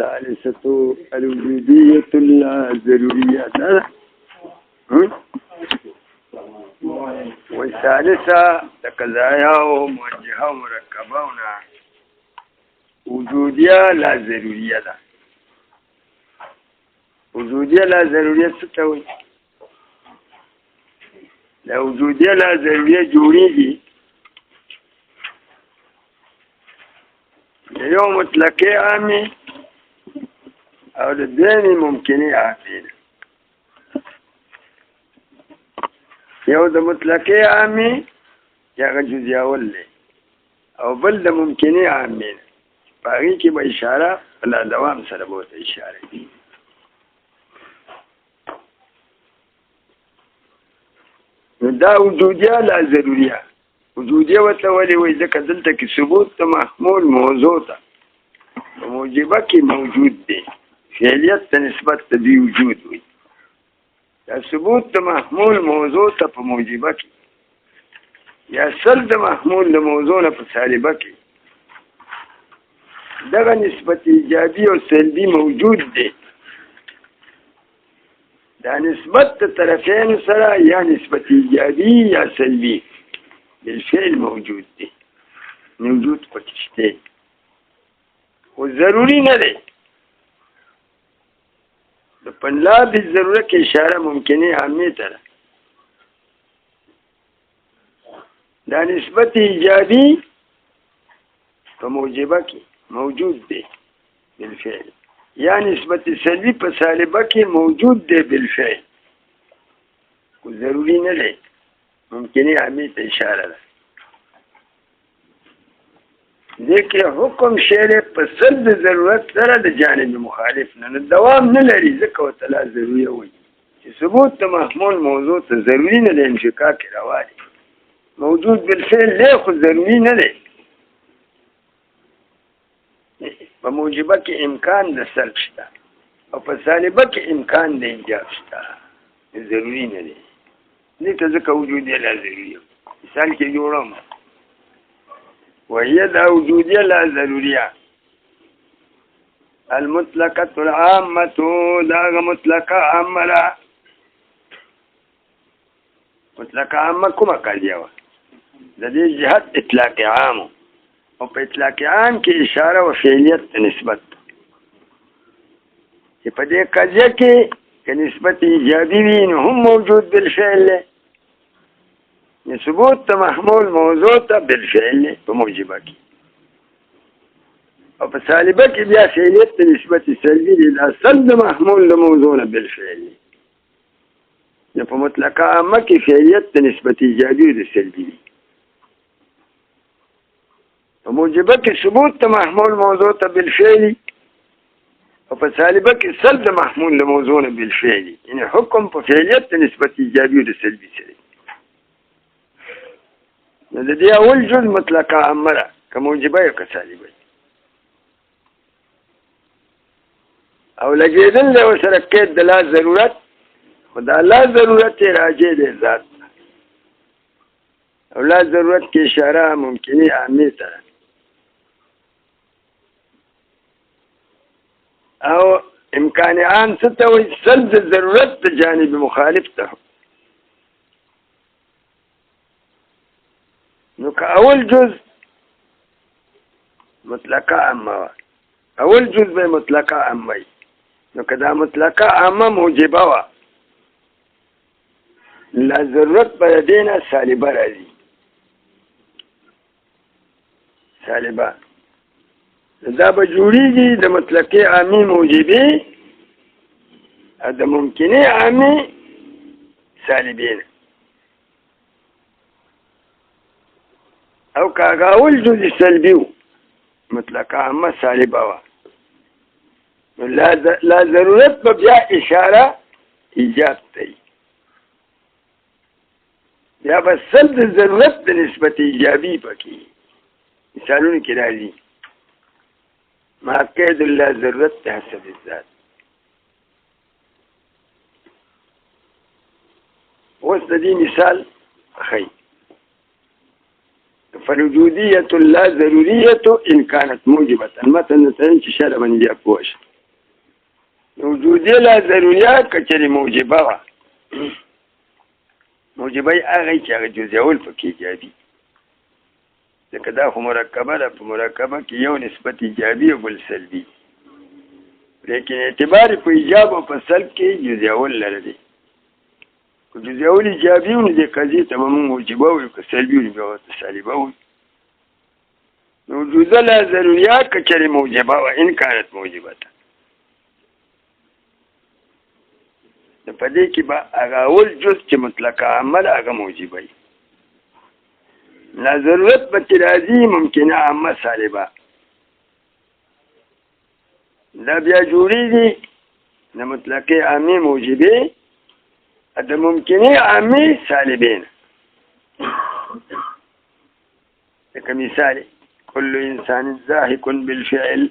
والثالثة الوجودية الضرورية والثالثة لقضايا وموجهة ومركبة وجودية لا ضرورية ده. وجودية لا ضرورية ستوي لا وجودية لا ضرورية جوريجي يوم مطلقي عامي أو للدين ممكني عامين يوم مطلقي عامي يا جزيا ولي أو بلد ممكني عامين باقيكي بإشارة ولا دوام سلبوت إشارة دا وجودية لا ضرورية وجودية وتولي وإذا كدلتك ثبوت محمول موضوع وموجبك موجود دي فعليات نسبة دي وجود وي يا ثبوت محمول موضوع فموجبك يا سلب محمول لموضوع فسالبك ده نسبة إيجابية وسلبي موجود دي ده نسبة طرفين سرا يا نسبة إيجابي يا سلبي بالفعل موجود دي موجود قتشتين والضروري ندي لبن لا بالضرورة كإشارة ممكنة عامية ترى ده نسبة إيجابي فموجبك موجود دي بالفعل يا نسبة سلبي فسالبك موجود دي بالفعل والضروري ندي ممكن عمية إشارة ده ذيك حكم شيء بسلب ضرورت ترى لجانب مخالفنا الدوام نلري ذكا وتلا ضرورية وي ثبوت محمول موضوع ضروري ندي انشكاك روالي موجود بالفعل ليخذ ضروري ندي فموجبك إمكان ده سلب شتا أو فسالبك إمكان ده إنجاب شتا ضروري ندي دي تذكى وجودية لا ضرورية مثال كي يورم وهي دا وجودية لا ضرورية المطلقة العامة دا مطلقة عامة لا مطلقة عامة كما قال يوا دا دي جهة إطلاق عام وبإطلاق عام كي إشارة وفعلية نسبة فدي قضية كي كنسبة إيجابي هم موجود بالفعل ثبوت محمول موضوع بالفعل بموجبك وبسالبك بيا فعلية نسبة سلبي للأصل محمول لموضوع بالفعل فمطلقة عامة فعلية نسبة إيجابي للسلبي وموجبك ثبوت محمول موضوع بالفعل وفسالبك سلب محمول لموضوع بالفعل يعني حكم فعلية نسبة إيجابي للسلبي سلبي دي أول جزء مطلقة عامة كموجبة وكسالبة أو لجيدن لو سركت لا ضرورت ودا لا ضرورت راجع للذات أو لا ضرورت كإشارة ممكنة عامية أو إمكانيان ستوي سلب الضرورت جانب مخالفته أول جزء مطلقة عامة أول جزء بمطلقة عامة كذا مطلقة عامة موجبة لا ضرورت بلدينا سالبة رازي سالبة إذا بجوريجي ده مطلقي عامي موجبي هذا ممكني عامي سالبين أو كاغاول جزء سلبي مطلقة عامة سالبة لا ضرورت ببيع إشارة إيجابتي يا بس سلب الضرورت بنسبة إيجابي بكي يسألوني كده لي ما كيد لا ضرورت حسب الذات وسط دي مثال أخي فالوجودية لا ضرورية إن كانت موجبة المثل نتنشي شرع من يقوش وجودي لا ضروريات کچری موجبه وه موجبه یې هغه چې هغه جزیول پکې ایجابي ځکه دا خو مرکبه ده په مرکبه کې یو نسبت ایجابي او بل سلبي لیکن اعتبار په ایجاب او په سلب کې جزیول لره دی که جزیول ایجابي و نو دې قضیې ته به مونږ موجبه وایو که سلبي و نو بیا ورته سالبه وایو وجوده لا ضروريات کچری موجبه و ان كانت موجبه ده په دې کې به هغه اول جز چې مطلق عمل هغه موجبه وي لا ضرورت به راځي ممکنه عامه سالبه دا بیا جوړېږي د مطلقې عامې موجبې د ممکنې عامې سالبین لکه مثال كل انسان زاهق بالفعل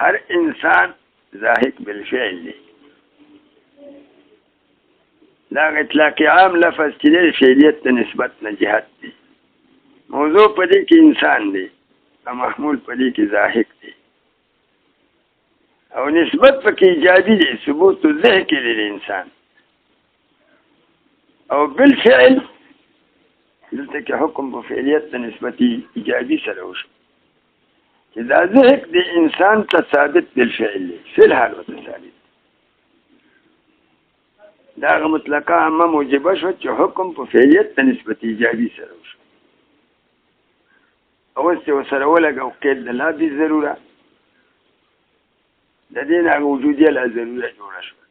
هر انسان زاهق بالفعل دی دا اطلاق عام لفظ چې د فعلیت ته نسبت نه جهت دی موضوع په دې کې انسان دی او محمول په دې کې زاهق دی او نسبت پکې ایجابي دی ثبوت الذهن للانسان او بالفعل دلته کې حکم په فعلیت ته نسبت ایجابي سره وشو چې دا ذهن د انسان ته ثابت بالفعل دی فی الحال ورته ثابت دا هغه مطلقه عامه موجبه شو چې حکم په فعلیت ته نسبت ایجابي سره وشو اوس چې ورسره ولګو قید د لا بالضروره د دې نه وجودي لا ضروره جوړه شوه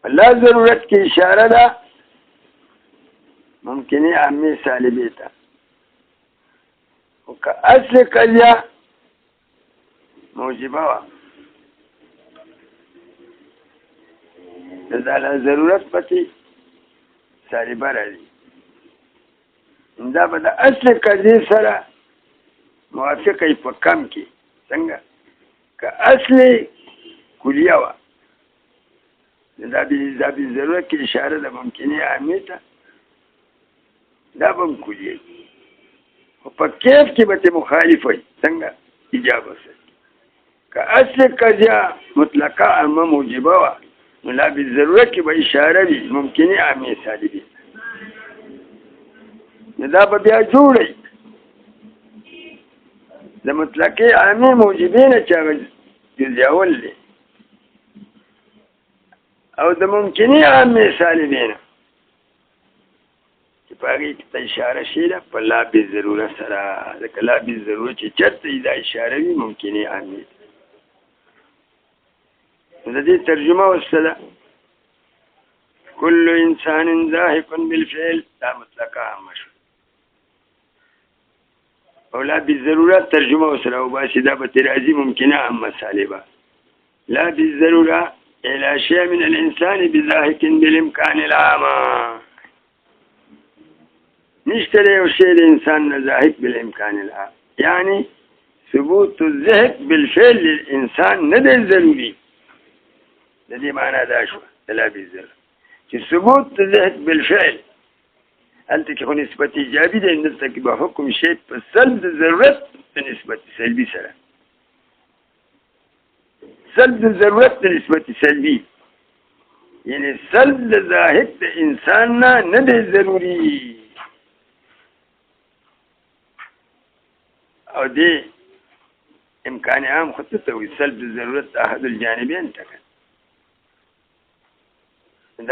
لا ضرورت کې اشاره ده ممکنه عامه سالبه ته او که اصل قضیه موجبه وه دا لا ضرورت پکې سالبه راځي دا به د اصل قضیې سره موافقه په کم کې څنګه که اصل کلیه وه دا ضرورت کې اشاره ده ممکنه عامې ته دا به هم کلیه خو په کیف کې به ته مخالف وي څنګه اجابه سره که اصل قضیه مطلقه عامه موجبه وه نو لا بالضرورت کې به اشاره وي ممکنه عامې سالبه نو دا به بیا جوړی د مطلقې عامې موجبې نه چې هغه جزیول دی او د ممکنې عامې سالبې نه چې په هغې کې ته اشاره شي ده په لا بالضروره سره ځکه لا بالضروره چې چېرته دا اشاره وي ممکنې عامې نو د دې ترجمه ورسته ده كل انسان ذاهق بالفعل دا مطلقه عامه شو او لا بالضرورات ترجمه وسره وباسي دا به راځي ممکنه عامه سالبه لا بالضروره الى شيء من الانسان بذاهق بالامكان العام نشتري یو شی د انسان نه ذاهق بالامكان العام يعني ثبوت الذهق بالفعل للانسان نه دی ضروري د دې معنی دا شو لا بالضروره چې ثبوت الذهق بالفعل انت کې خو نسبت ایجابي دی دلته کې به حکم شی په سلب د ضرورت په نسبت سلبي سره سلب د ضرورت په نسبت سلبي یعنی سلب د ذاهق د انسان نه دی ضروري او دې امکان عام خو ته وي سلب د ضرورت احد الجانبین ټکه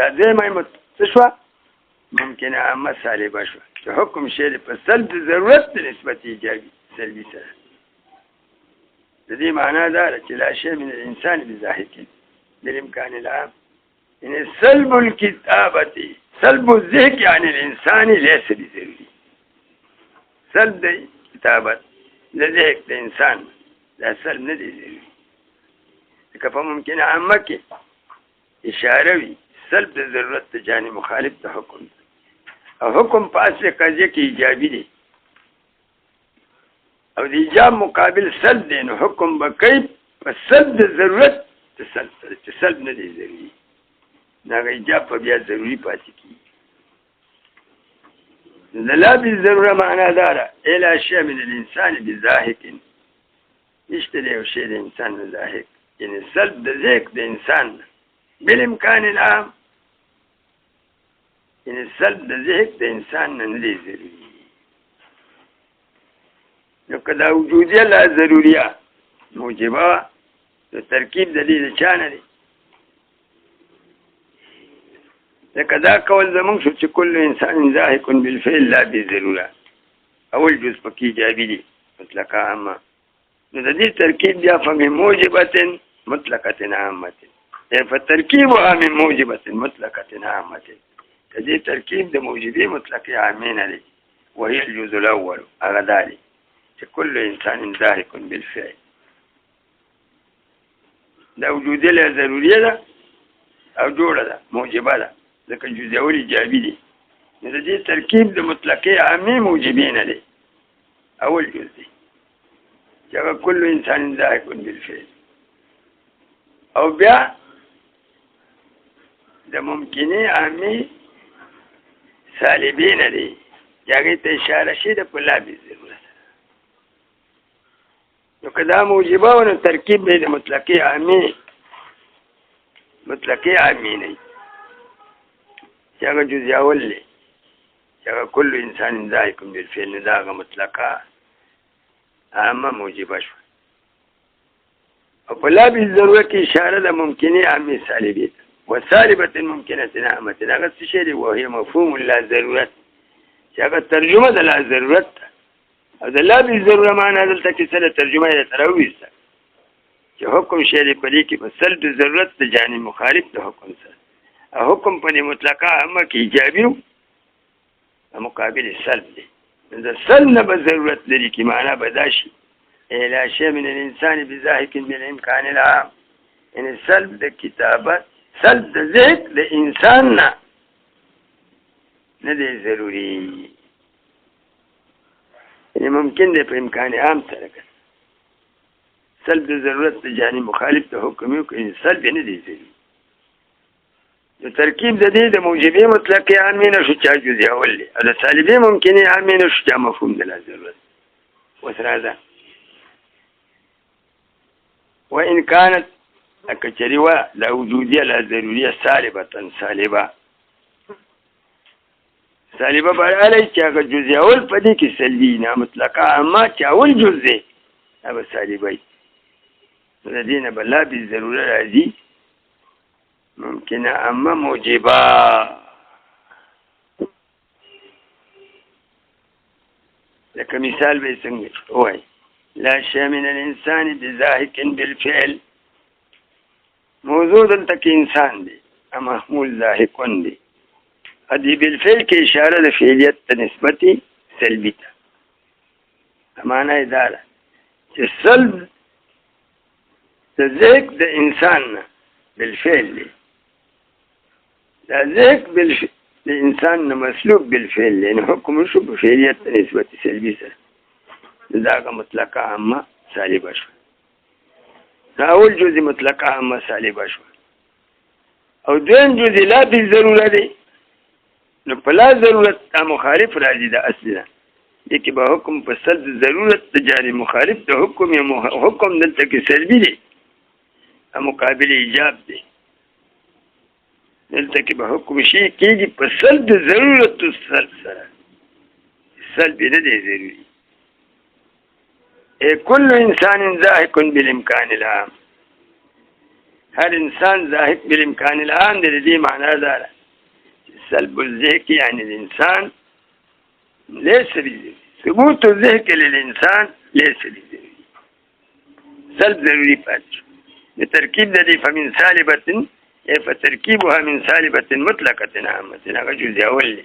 دا دې مې څه شوه ممکنه عامه سالبه شوه چې حکم شی په سلب د ضرورت د نسبت ایجابي سلبي سره د دې معنا دا ده چې لا شی من الانسان بذاهق بالامکان العام يعني سلب الكتابه سلب الذهن عن الانسان ليس بضروري سلب الكتابه لذهن الانسان لا سلب نه دی ضروري که په ممکنه عامه کې اشاره وي سلب د ضرورت د جانب مخالف د حکم او حکم په اصل قضیه کې ایجابي دی او د ایجاب مقابل سلب دی نو حکم به کوي په سلب د ضرورت چې سلب نه دی ضروري دا ایجاب په بیا ضروري پاتې کېږي د لا بالضروره معنا دا ده الی شیء من الانسان بذاهق نشته دی یو شی د انسان نه ضاحک یعنی سلب د ذهن د انسان نه بالامکان العام یعنی سلب د ذهن د انسان نه نه دی ضروري نو که دا وجودیه لا ضروریه موجبه د ترکیب د دې د چا نه دی لکه دا کول زمونږ شو چې کل انسان ذاهق بالفعل لا بضروره اول جز پکې ایجابي دي مطلقه عامه نو د دې ترکیب بیا فمن موجبة مطلقة عامة فترکیبها من موجبة مطلقة عامة د دې ترکیب د موجبې مطلقې عامې نه دی وهي الجزء الاول هغه دا دی چې کل انسان ذاهق بالفعل دا وجودي له ضروریه ده او جوړه ده موجبه ده ځکه جزء اول ایجابي دي نو د دې ترکیب د مطلقې عامې موجبې نه دی اول جزء دی چې هغه کل انسان ذاهق بالفعل او بیا د ممکنې عامې سالبې نه دی چې هغې ته اشاره شي د په لا بضرورت نو که دا موجبه و نو ترکیب به د مطلقې عامې نه چې هغه جزء اول دی چې هغه کل انسان ذاهق بالفعل نه دا هغه مطلقه عامه موجبه شوه او په لا بالضرورت کې اشاره د ممکنې عامې سالبې ته وسالبة ممکنة عامة هغه څه شی دی وهي مفهوم لا ضرورت چې هغه ترجمه د لا ضرورت ده او د لا بالضروره معنا دلته کې څه ترجمه یې سره وویسته چې حکم شی دی په دې کې په سلب د ضرورت د جانب مخالف د حکم سره او حکم په مطلقه عامه کې ایجابي او مقابل سلب دی د سلب نه به ضرورت لري کې معنا به دا شي لا شی من الانسان بذاهق بالامکان العام یعنی سلب د کتابت سلب د ذهن د انسان نه دی ضروري یعنی ممکن دی په امکان عام سره سلب د ضرورت د جانب مخالف د حکم یو که سلب نه دی ضروري د ترکیب د دې د موجبې مطلقې عامې نه شو چا جزء اول دی او د سالبې ممکنې عامې نه شو چا مفهوم د لا ضرورت اوس راځه وإن كانت اکچری و لا وجودیه لا ضروریه سالبه برعلی چې هغه جزء اول په دې کې سلبي نه مطلقه عامه چې اول جزء هغه سالبه د دې نه بل لا بالضروره راځي ممکنه عامه موجبه لکه مثال به څنګه وای لا شی من الانسان بذاهق بالفعل موضوع دلته کې انسان دی محمول ذاهقون دی ادي بالفعل کې اشاره د فعلیت ته نسبتي سلبي ته معنا یې دا ده چې سلب د ذهن د انسان بالفعل دی دا ذهن د انسان نه مسلوب بالفعل دی نو حکم شو په فعلیت ته نسبتي سلبي سره دا هغه مطلقه عامه سالبه شوه اول جزء مطلقه عامه سالبه شوه او دویم جزء لا بالضروره دی نو په لا ضرورت مخالف راځي د اصل نه دې کې به حکم په سلب ضرورت د جاری مخالف د حکم یا حکم دلته کې سلبي دی مقابل ایجاب دی دلته کې به حکم شي کېږي په سلب ضرورت سلب سره سلب نه دی ضروري كل انسان ذاهق بالامکان العام هر انسان ذاهق بالامکان العام د دې معنا دا ده سلب الذهن يعني الانسان ليس بذهن ثبوت الذهن للانسان ليس بذهن سلب ضروري پاتې ترکیب د دې فمن سالبه فترکیبها من سالبه مطلقه عامه هغه جزء اول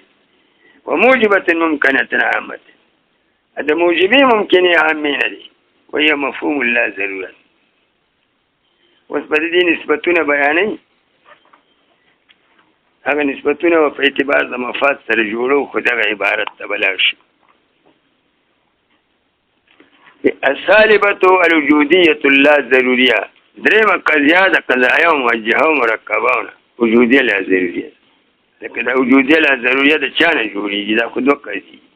وموجبه ممکنه عامه هذا موجبين ممكن عامين دي وهي مفهوم لا ضرورة وثبت دي نسبتنا بياني هذا نسبتنا وفي اعتبار ذا مفاد سرجوله وخذها عبارة تبلاغ السالبة الوجودية لا ضرورية دريما قضية قضايا موجهة ومركبة وجودية لا ضرورية لكن وجودية لا ضرورية ده كان جوري إذا خذ وقتي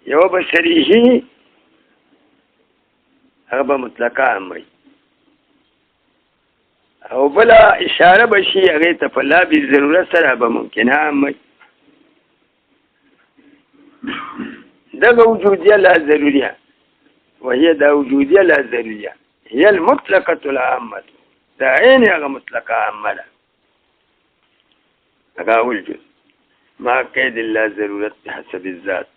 یو بشریه هغه به مطلقه عام وي او بله اشاره به شي هغې ته په لا بالضرورت سره به ممکنه عام وي دغه وجودیه لا ضروریه وهي دا وجودیه لا ضروریه هي المطلقة العامة دا عین هغه مطلقه عامه ده هغه اول جز ما قید لا ضرورت بحسب الذات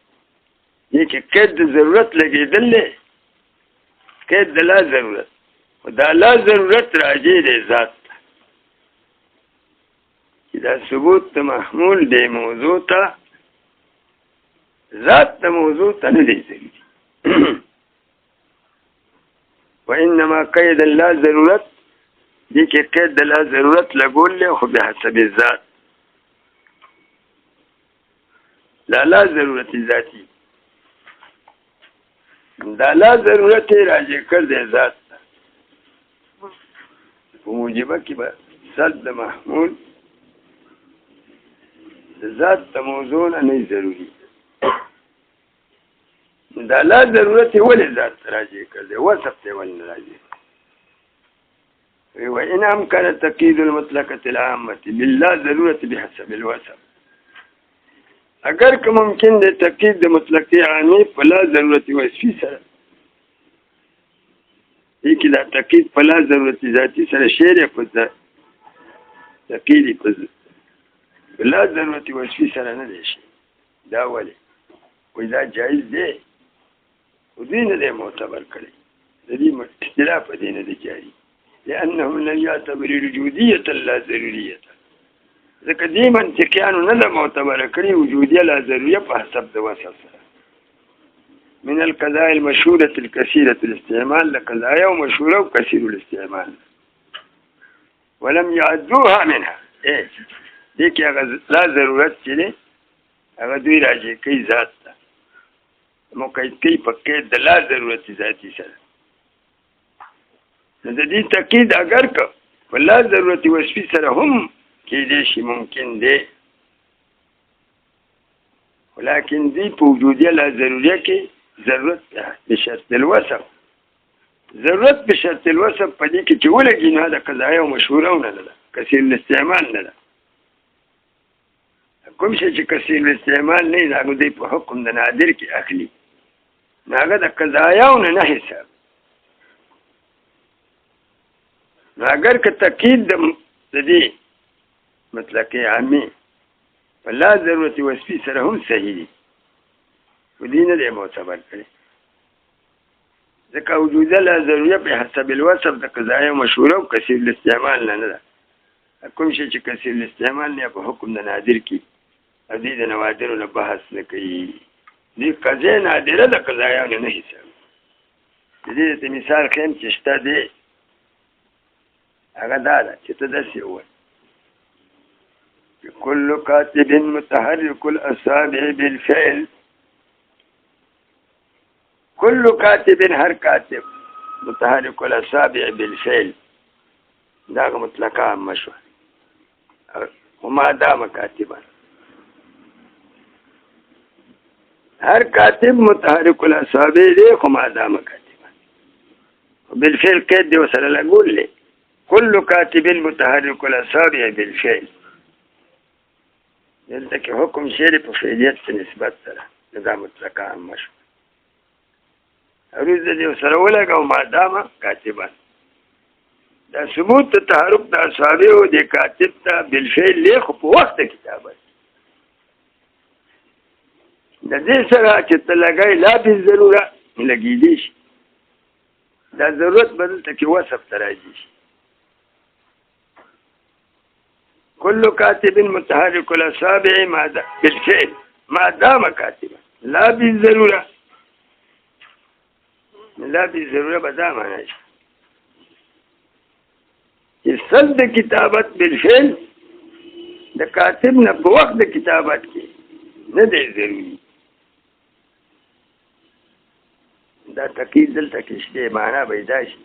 یہ چې قید د ضرورت لګېدل دی قید د لا ضرورت و دا لا ضرورت راجع دی ذات ته چې دا ثبوت د محمول دی موضوع ته ذات د موضوع ته نه دی ضروري وانما قید لا ضرورت دې کې قید د لا ضرورت لګول دی خو بحسب الذات لا ضرورت ذاتی دا لا ضرورت راجع کر دے ذات په موجبه کې به صد محمول ذات ته موضوع نه ضروري دا لا ضرورت ولې ذات راجع کر دے وصف ته ولې راجع وإن أمكن تقييد المطلقة العامة باللا ضرورة بحسب الوصف اگر که ممکن دی تقید د مطلقی عامی په لا ضرورت وصفی سره دی که دا تقید په لا ضرورت ذاتی سره شعر په تقیدی په لا ضرورت وصفی سره نه دی شي دا ولی وی دا جایز دی و دوی نه دی معتبر کړی د دې اختلاف په دی نه دی جاری لأنهم لن يعتبر وجودیة لا ضروریة ځکه دې منطقیانو نه ده معتبره کړې وجودیه لا ضروریه په حسب د وصف سره من القضايا المشهورة الكثيرة الاستعمال لقضايا ومشهورة وكثير الاستعمال ولم يعدوها منها دې کې هغه لا ضرورت چې دی هغه دوی راجع کوي ذات ته مقید کوي په قید د لا ضرورت ذاتي سره نو د دې تقید اگر که په لا ضرورت وصفي سره هم کېدای شي ممکن دی ولیکن دی په وجودیه لا ضروریه کې ضرورت بشرط الوصف ضرورت بشرط الوصف په دې کې چې ولګي نه د قضایه او مشهوره نه ده کثیر الاستعمال نه ده کوم شي چې کثیر الاستعمال نه هغه دی په حکم د نادر کې اخلي هغه د قضایه نه حساب اگر که تقید د دې مطلقی عامی فلا ضرورت وصفی سره هم صحیح دی و دی نه دی معتبر کړی ځکه وجوده لا ضروریه په حسب الوصف د قضایه مشهوره او کثیر الاستعمال نه ده کوم شي چې کثیر الاستعمال نه په حکم د نادر کې او دې د نوادرو نه بحث نه کوي دې قضیه نادره د قضایه نه حساب دې ته مثال خیم چې شته دی هغه دا ده چې ته داسې ووایې كل كاتب متحرك الأصابع بالفعل كل كاتب هر كاتب متحرك الأصابع بالفعل دا مطلقه عامه شو وما دام كاتبا هر كاتب متحرك الأصابع دی وما دام كاتبا بالفعل قید دی وسره لګول لي كل كاتب متحرك الأصابع بالفعل دلته کې حکم شعر په فعلیت په نسبت سره دا مطلقه عامه شو روز دې سره ولګو مادامه کاتبان دا ثبوت تحرک د اصحابه او د کاتب ته بالفعل لیک په وخت کتابت د دې سره چې تلګای لا به ضروره لګی دي دا ضرورت بدل ته کې وصف تراجي كل كاتب متحرك الأصابع بالفعل ما دام كاتبا لا بالضرورة لا بالضرورة بدا معنی اصل د کتابت بالفعل د کاتب نه په وخت د کتابت کې نه دی ضروري دا تقید دلته کې شته معنا پیدا شي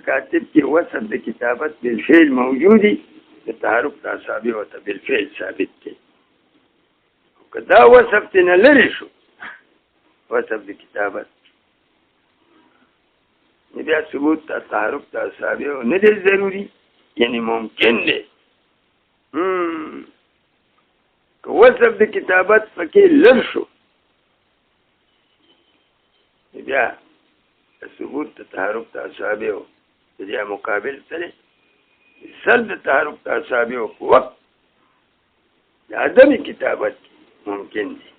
کاتب کې وصف د کتابت بالفعل موجودي د تحرک د اصابع او بالفعل ثابت دی کدا وصف نه لري شو وصف د کتابت بیا ثبوت ته تحرک ته اصابع نه دی ضروري یعنی ممکن دی که وصف د کتابت پکې لږ شو بیا ثبوت ته تحرک ته اصابع بیا مقابل سره سل د تحرک ته اصابع په وقت د عدم کتابت ممکن دی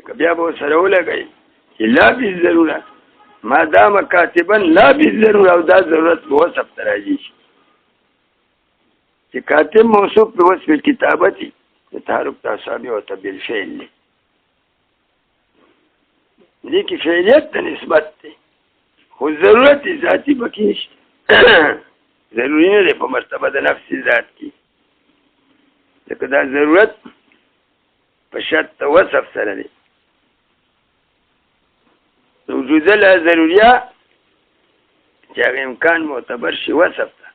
که بیا به سره ولګئ چې لا بالضرورت ما دام کاتبا لا بالضرورت او دا ضرورت به وصف ته راځي چې کاتب موصوف په وصف کتابتي د تحرک ته اصابع ته بالفعل دی دې کې فعلیت ته نسبت دی خو ضرورت ذاتي پکې ضروري نه دی په مرتبه د نفس ذات کې ځکه دا ضرورت په شرط وصف سره دی وجود له ضروریه چې هغه امکان معتبر شي وصف ته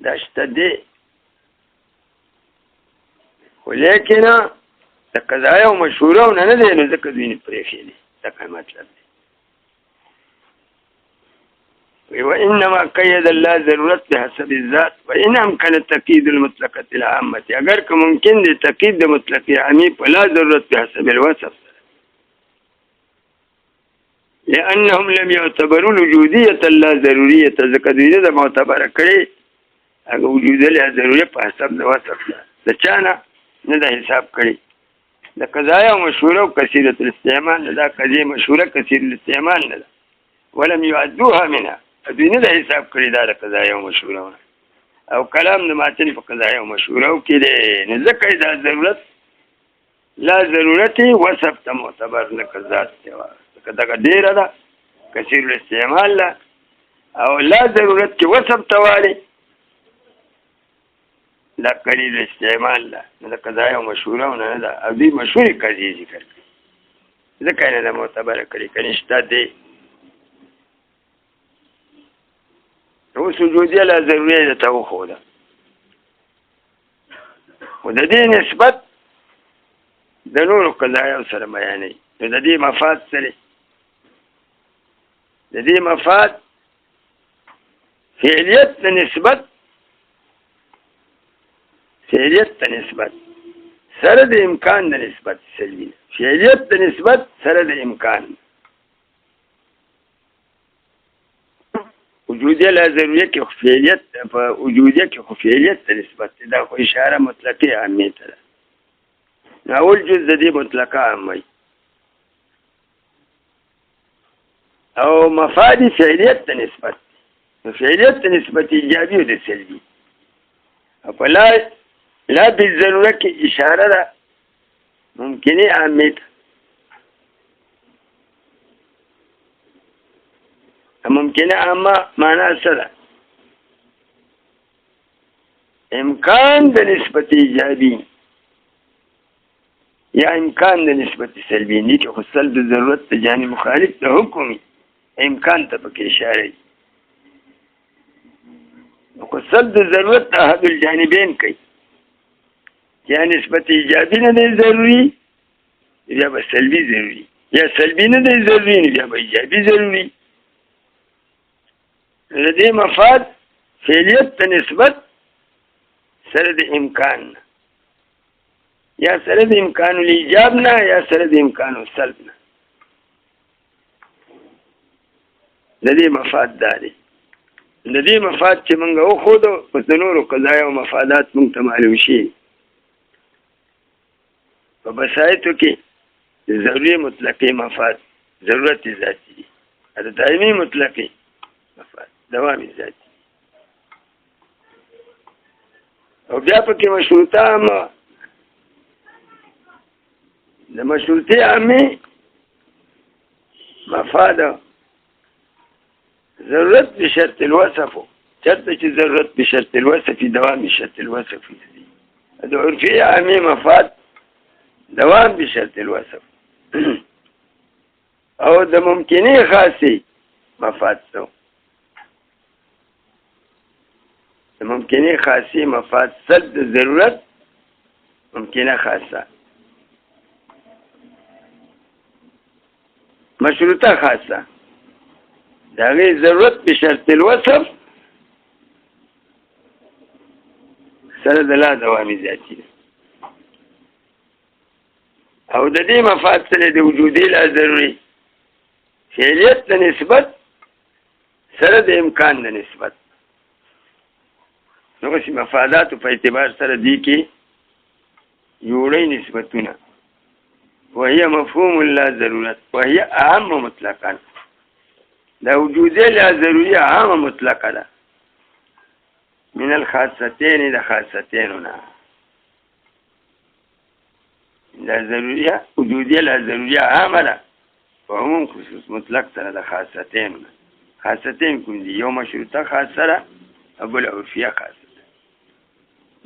دا شته دی خو لیکن د قضایه او مشهوره نه دی نو ځکه دوی نه پرېښي دي دا مطلب دی وإنما قید الله ضرورت بحسب الذات وإن امکن تقید المطلقة العامة اگر که ممکن دی تقید د مطلق عامی په لا ضرورت بحسب الوصف لأنهم لم يعتبروا الوجودية لا ضرورية ځکه دوی نه د معتبره کړي هغه وجود له ضروري په حسب د وصف د چا نه د حساب کړي د قضایا مشهوره او کثیرة الاستعمال دا قضیه مشهوره کثیر الاستعمال نه ده ولم يعدوها منها دوی نه د حساب کړي دا د قضایا مشهوره او کلام د ماتن په قضایا مشهوره او کې نه ځکه دا ضرورت لا ضرورتي وصف ته معتبر نه کذات دی کدا ډیره ده کثیر الاستعمال لا او لا ضرورت کې وصف توالي لا قلیل استعمال لا دا قضایا مشهوره نه ده او دې مشهور قضیه ذکر کړي ځکه نه معتبر کړي کنيشته دی نو سجودیه لا ضروري ده توخو ده و د دې نسبت د نور قضایا سره بیانې د دې مفاد سره د دې مفاد فعلیت نسبت سره د امکان د نسبت سلبي فعلیت د نسبت سره د امکان وجودیه لا ضروري کې فعلیت په وجودیه کې فعلیت د نسبت دا خو اشاره مطلقه عامه ده اول جز د دې مطلقه عامه او مفاد فعلیت د نسبت فعلیت د نسبت ایجابي او د سلبي په لا بالضروره کې اشاره ده ممکنه عامه ممکنه عامه معنا سره امکان د نسبت ایجابي یا امکان د نسبت سلبي نه کې خصل د ضرورت ته جانب مخالف د حکمي امکان ته پکې اشاره نو خصل د ضرورت احد الجانبین کوي یا نسبت ایجابي نه دی ضروري یا به سلبي ضروري یا سلبي نه دی ضروري یا به ایجابي ضروري د دې مفاد فعلیت ته نسبت سره د امکان یا سره د امکان الايجاب نه یا سره د امکان السلب نه د دې مفاد دی د دې مفاد چې موږ وښودو په نورو قضایا او مفادات موږ ته معلوم شي په بسایتو کې ضروري مطلقي مفاد ضرورت ذاتي دي دا دایمي مطلقي مفاد دوامي ذاتي او بیا پکې مشروطه د مشروطه عامه مفاد ضرورت بشرط الوصف شرط چې ضرورت بشرط الوصف دوام بشرط الوصف دي د عرفي عامه مفاد دوام بشرط الوصف او د ممکنه خاصي مفاد سو د ممکنه خاصي مفاد سد ضرورت ممکنه خاصه مشروطه خاصه د هغې ضرورت په شرط الوصف سره د لا دوامي ذاتي ده او د دې مفاد سره د وجودي لا ضروري فعلیت د نسبت سره د امکان د نسبت نو چې مفاداتو په اعتبار سره دي کې یوړی نسبتونه وهي مفهوم لا ضرورت وهي اهم مطلقا دا وجودي لا ضروري اهم مطلقه ده من الخاصتين د خاصتيننا لا ضروريه وجوديه لا ضروريه عامه ده وعموم خصوص مطلق سره د خاصتين خاصتين کوم دي یو مشروطه خاصه ده او بل عرفيه خاصه ده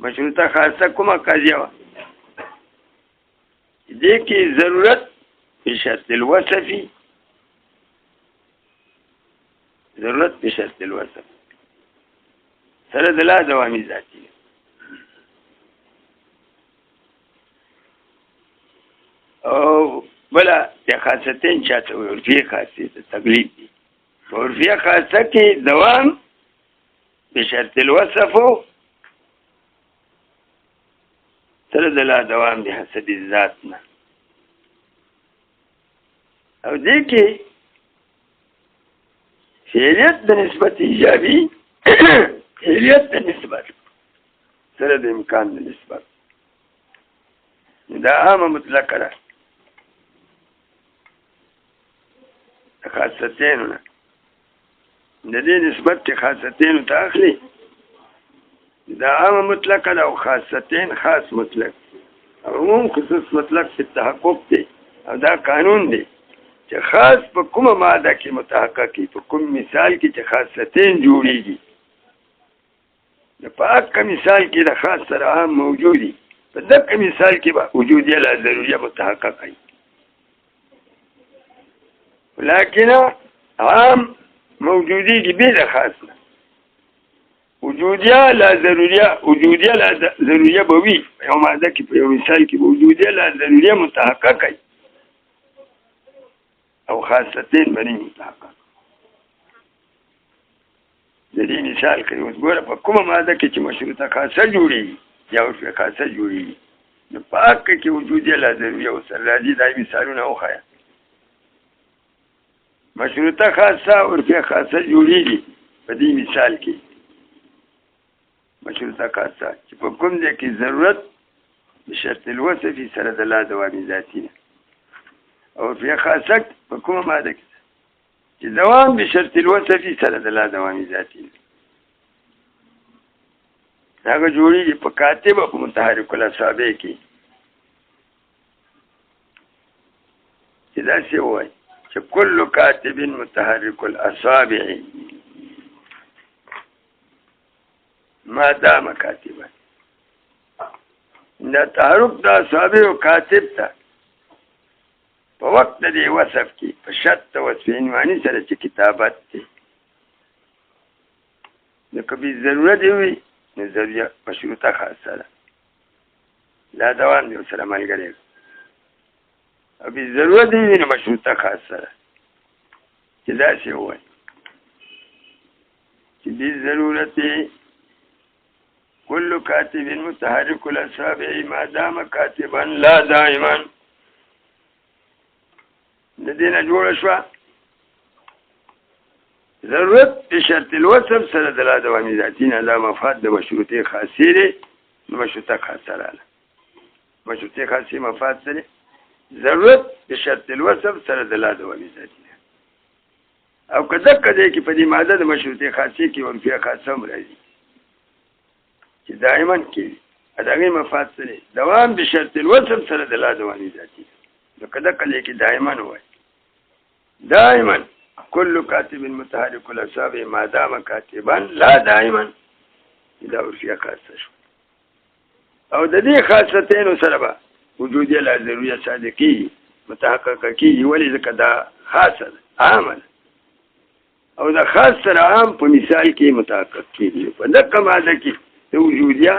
مشروطه خاصه کومه قضیه وه دې کې ضرورت په شرط الوصفي ضرورت په شرط الوصف سره د لا دوامي ذاتي او بلا د خاصتين چاته عرفي خاصه د تقلید دي عرفي خاصه کې دوام بشرط الوصف سره د لا دوام به حسب الذات نه او دې کې فعلیت د نسبت ایجابي فعلیت د نسبت سره د امکان د نسبت دا عامه مطلقه ده خاصتين نه د دې نسبت چې خاصتين ته اخلي دا عامه مطلقه ده او خاصتين خاص مطلق او عموم خصوص مطلق په تحقق دی او دا قانون دی چې خاص په کومه ماده کې متحقق کی په کوم مثال کې چې خاصتين جوړیږي د پاک مثال کې د خاص سره عام موجودي په دغه مثال کې به وجود یې لا ضروري متحقق وي لكن عام موجودي کې به د خاص نه وجوديه لا ضروريه وجوديه لا ضروريه به وي یو ماده کې په یو مثال کې وجوديه لا ضروري متحقق وي او خاصتين بني متحقق د دې مثال کې اوس ګوره په کومه ماده کې چې مشروطه خاصه جوړي یا اوس خاصه جوړي نو پاک کې وجود لا ضروري او سره راځي دا مثالونه وخایا مشروطه خاصه او خاصه جوړي په دې مثال کې مشروطه خاصه چې په کوم ځای کې ضرورت بشرط الوصف سره د لا دوامي ذاتي او فی خاصه په کومه ماده کې چې دوام بشرط الوصف سره د لا دوامي ذاتي هغه جوړیږي په کاتب او متحرک الاصابع کې چې دا څه وایي چې کل کاتب متحرک الاصابع ما دام کاتبا دا تحرک د اصابع او کاتب ته په وخت د دې وصف کې په شرط وصف عنواني سره چې کتابت دی نو کبي ضرورت وي نظریه مشروطه خاصه ده لا دوام دی سره ملګری او به ضرورت وي نو مشروطه خاصه ده چې دا څه وایي چې دې ضرورت كل كاتب متحرك الاصابع ما دام كاتبا لا دائما لدينا جوړه شو ضرورت بشرط الوصف سره د لا دوامي ذاتي نه لا مفاد د مشروطه خاصه لري مشروطه خاصه رااله مشروطه خاصه مفاد سره ضرورت بشرط الوصف سره د لا دوامي ذاتي او کله کې په دې ماده د مشروطه خاصه کې ورفيه خاصه مرادي چې دائما کې اداغي مفاد سره دوام بشرط الوصف سره د لا دوامي ذاتي نو کله کې دائما وای دائما كل كاتب متحرك الاصابع ما دام كاتبا لا دائما دا ورفيه خاصه شو او د دې خاصتين سره به وجود لا ضروري صادقي متحقق کی ولې ځکه دا خاصه عامه او دا خاص سره عام په مثال کې متحقق کیږي په دغه ماده کې د وجودیا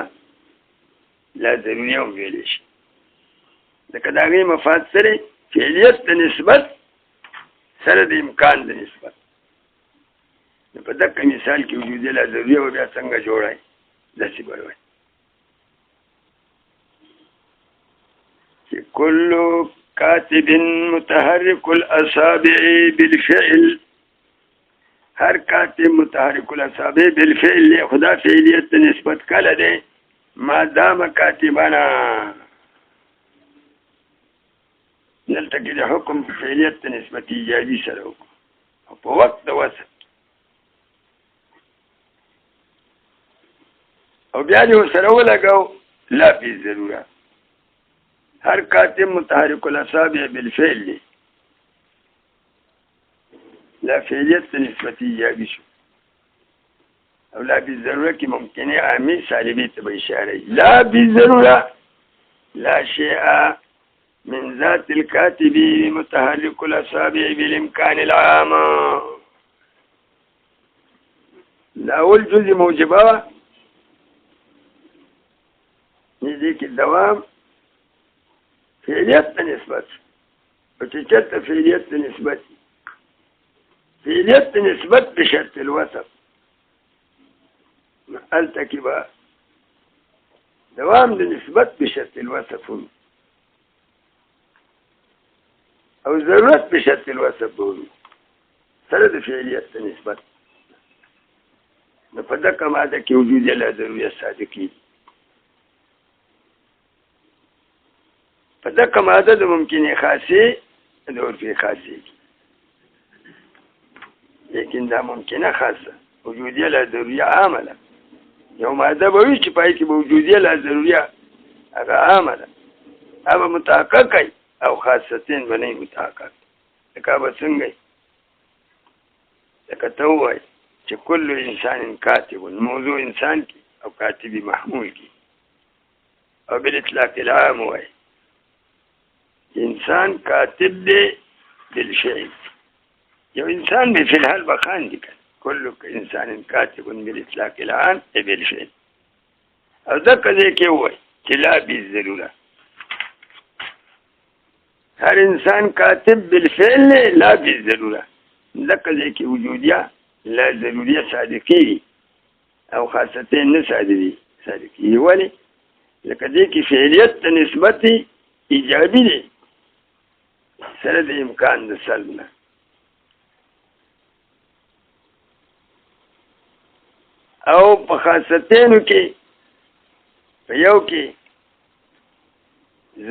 لا ضروري او ویل شي لکه دا غي مفاد سره فعلیت د نسبت سره د امکان د نسبت په دغه مثال کې وجودي لا ضروري او بیا څنګه جوړای داسې به وایي چې كل كاتب متحرك الأصابع بالفعل هر کاتب متحرك الأصابع بالفعل خدا فعلیت نسبت کله دی ما دام کاتبانا دلته کې د حکم فعلیت نسبت ایجابي سره وکړو او په وخت د وصف او بیا دې ورسره ولګو لا فی ضروره هر کاتب متحرك الاصابع بالفعل دی لا فعلیت نسبت ایجابي شو او لا بالضروره کې ممکنه عامل سالبي ته به اشاره لا بالضروره لا شيء من ذات الكاتب متحرك الاصابع بالامكان العام لا اول جزء موجبه دې کې دوام فعلیت نسبت او چې چېرته فعلیت نسبت فعلیت نسبت بشرط الوصف هلته کې به دوام د نسبت بشرط الوصف او ضرورت بشرط الوصف بولو سره د فعلیت نسبت نو په دغه ماده کې وجود لا ضروري صادقي په دغه ماده د ممکنه خاصه د عرفي خاصه لیکن دا ممکنه خاصه وجودیه لا ضروري عامله یو ماده به وي چې پای کې به وجودیه لا ضروري هغه عامله هغه متحقق او خاصتين باندې متحقق لکه به څنګه لکه ته وایي چې کل انسان کاتب موضوع انسان کی او کاتبی محمول کی او بالاطلاق العام وایي انسان کاتب دی بالفعل یو انسان به فی الحال بخان دی كل انسان کاتب بالاطلاق العام بالفعل او دا کله کې وایي چې لا بالضروره هر انسان کاتب بالفعل لا بالضروره لکه کې وجودیه لا ضروريه صادقي او خاصتين نه صادقي ولی لکه دې کې فعلیت نسبت ایجابي دی سره د امکان د سلب نه او په خاصتینو کې په یو کې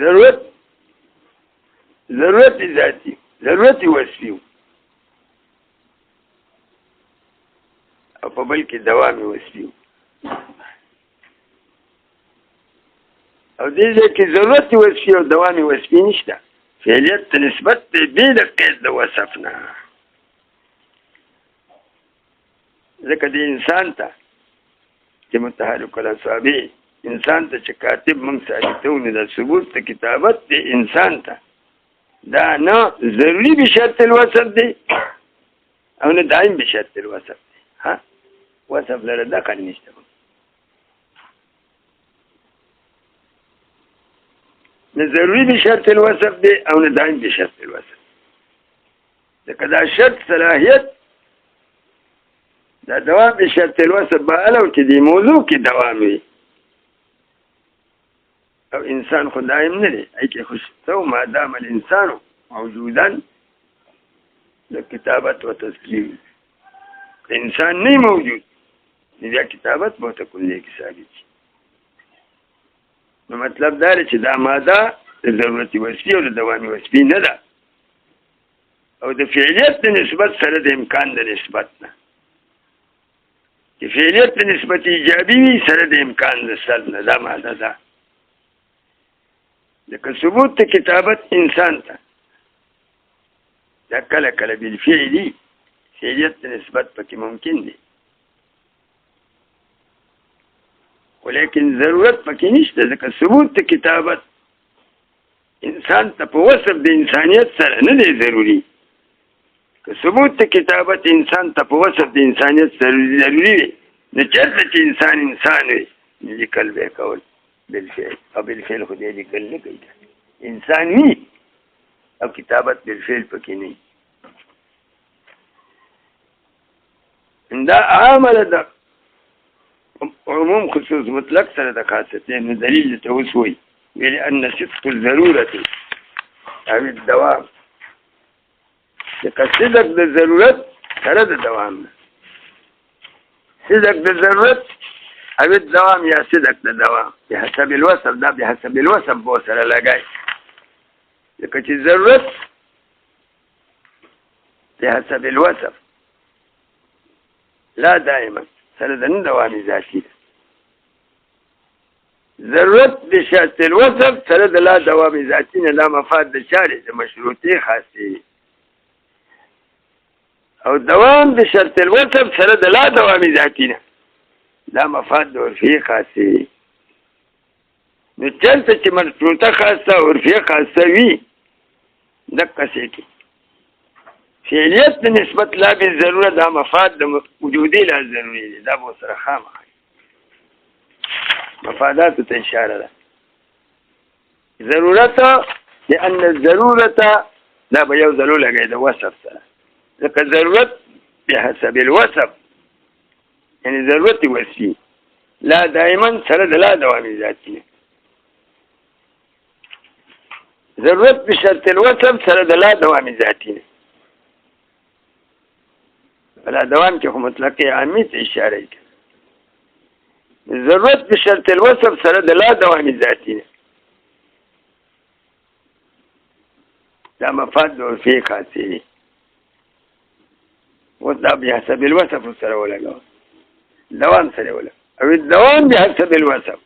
ضرورت ذاتی ضرورت وصفي او په بل کې دوام وصفي او دې کې ضرورت وصفي او دوام وصفي نشته فعلیت نسبت به د قید د وصف نه ځکه د انسان ته چې متحرک الاصابع انسان ته چې کاتب موږ ثابتونه د ثبوت د کتابت د انسان ته دا نه ضروری بشرط الوصف دی او نه دائم بشرط الوصف دی ها وصف لره دخل نشته نه ضروری بشرط الوصف دی او نه دائم بشرط الوصف ځکه دا شرط صلاحیت دا دوام بشرط الوصف به الو چې دی موضوع کې دوام وي او انسان خو دائم نه دی ای کې خوش تو ما دام الانسان موجودا لکتابت و تذکیر انسان نه موجود بیا کتابت به تکون کې ثابت نو مطلب دا چې دا ماده د ضرورت وصفي او د دوام وصفي نه ده او د فعلیت د نسبت سره د امکان د نسبت نه چې فعلیت د نسبت ایجابي وي سره د امکان د سلب نه دا ماده ده لکه ثبوت د کتابت انسان ته دا کله کله بالفعلي فعلیت د نسبت پکې ممکن دی ولیکن ضرورت پکې نشته ځکه ثبوت د کتابت انسان ته په وصف د انسانیت سره نه دی ضروري که ثبوت د کتابت انسان ته په وصف د انسانیت سره ضروري وي نو چېرته چې انسان وي لیکل به کول بالفعل او بالفعل خو دې لیکل نه کوي انسان وي او کتابت بالفعل پکې نه دا عامله د عموم خصوص مطلق سره د خاصتين دلیل ته اوس وایي لأن صدق الضرورة او الدوام لکه صدق د ضرورت سره د دوام ده صدق د ضرورت او الدوام یا صدق د دوام بحسب الوصف دا بحسب الوصف به سره لګای لکه چې ضرورت بحسب الوصف لا دائما سره د نه دوامي ذاتي ده ضرورت بشرط الوصف سره د لا دوامي ذاتي نه لا مفاد د شارع د مشروطي خاصي او دوام بشرط الوصف سره د لا دوامي ذاتي نه لا مفاد د عرفي خاصي نو چلته چې مشروطه خاصه عرفي خاصه وي دقه سيكي فعلیت د نسبت لا بالضروره دا مفاد د وجودي لا ضروري دي دا به سره خامخ مفادات ته اشاره ده ضرورت لأن الضرورة دا به یو ځلو لګي د وصف سره ځکه ضرورت بحسب الوصف یعنی ضرورت وصفي لا دائما سره د لا دوامي ذاتي ضرورت بشرط الوصف سره د لا دوامي ذاتي بلا دوام کې خو مطلق عامي ته اشاره کوي ضرورت بشرط الوصف سره د لا دوامي ذاتي دا مفاد عرفي خاصي ودا بحسب الوصف سره ولګو دوام سره ولګو او الدوام بحسب الوصف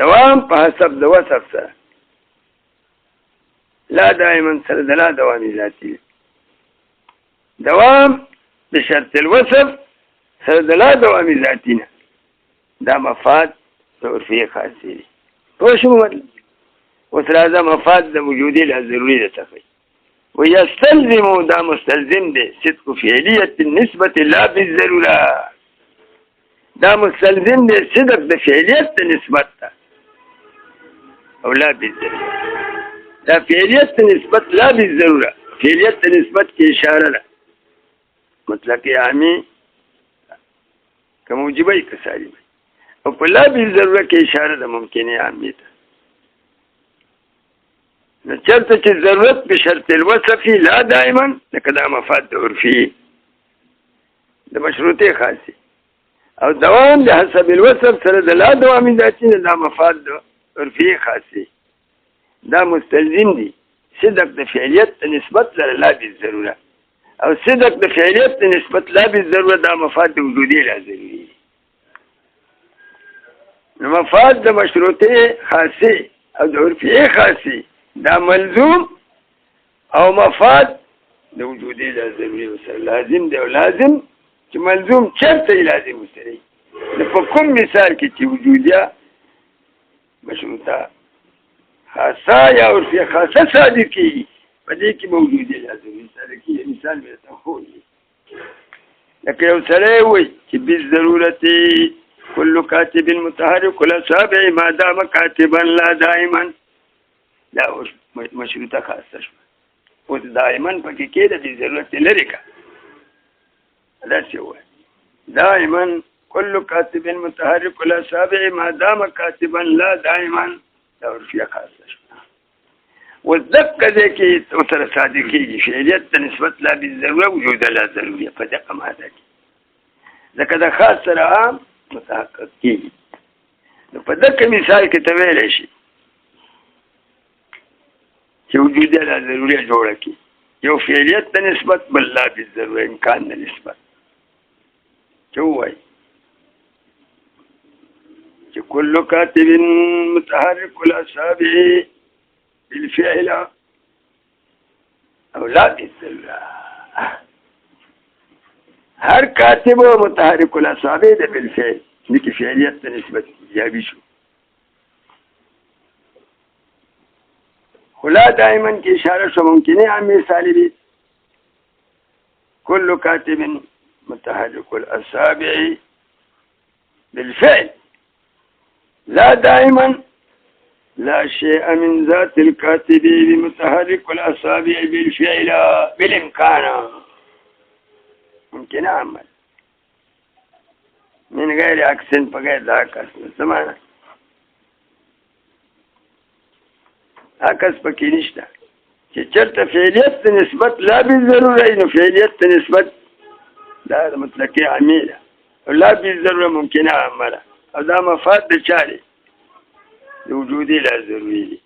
دوام په حسب د وصف سره لا دائما سره د لا دوامي ذاتي دوام بشرط الوصف سره د لا دوامي ذاتي دا مفاد عرفي خاصي دي خو شو مطلب وثلاثه مفاد د وجودي لا ضروري ده تخي ويستلزم دا مستلزم ده صدق فعليه النسبه لا بالضروره دا مستلزم ده صدق د فعليه نسبت او لا بالضروره دا فعليه نسبت لا بالضروره فعليه نسبت کی اشاره ده مطلق عامي كموجبي كسالي او په لا بالضروره کې اشاره ده ممکنه عامي ته نو چرته چې ضرورت بشرط الوصف لا دائما لکه دا مفاد عرفي د مشروطي خاصي او دوام د حسب الوصف سره د لا دوامي ذاتي دا مفاد عرفي خاصي دا مستلزم دي صدق د فعلیت نسبت سره لا بالضروره او صدق د فعلیت نسبت لا بالضروره دا مفاد وجودي لا ضروري مفاد د مشروطي خاصي او د عرفي خاصي دا ملزوم او مفاد د وجودي لا ضروري وسره لازم دی او لازم چې ملزوم چرته لازم وسره په کوم مثال کې چې وجودي مشروطه خاصه یا عرفي خاصه صادقي په دې کې موجودي لازم وسره کې مثال به تاسو لکه یو سره وي چې بالضرورت كل كاتب متحرك الأصابع ما دام كاتبا لا دائما لا مشروطه خاصه شو اوس دائما پکې کېده د ضرورت لري کا دا څه وایي دائما كل كاتب متحرك الأصابع ما دام كاتبا لا دائما دا عرفيه خاصه شو والذكر ذكي وتر صادقي فعليت نسبت لا بالضروره وجود لا ضروريه فدقه ما ذاك ذکر خاص عام متحقق کیږي نو په دغه مثال کې ته ویل شي چې وجود لا ضروري جوړه کی یو فعلیت د نسبت بل لا بالضروره امکان د نسبت چوي چې كل كاتب متحرك الاصابع بالفعل او لا بالضروره هر کاتب متحرك الاصابع ده بالفعل نکی فعلیت نسبت ایجابی شو خلا دائما کی اشاره شو ممکنه عامی سالبی كل كاتب متحرك الاصابع بالفعل لا دائما لا شيء من ذات الكاتب بمتحرك الاصابع بالفعل بالامكان ممكن عمل من غیر عکسن په غیر د عکس نه څه معنا عکس پکې نشته چې چېرته فعلیت ته نسبت لا بالضروره نو فعلیت ته نسبت دا د مطلقې عامې ده او لا بالضروره ممکنه عامه ده او دا مفاد د چا دی د وجودي لا ضروري دي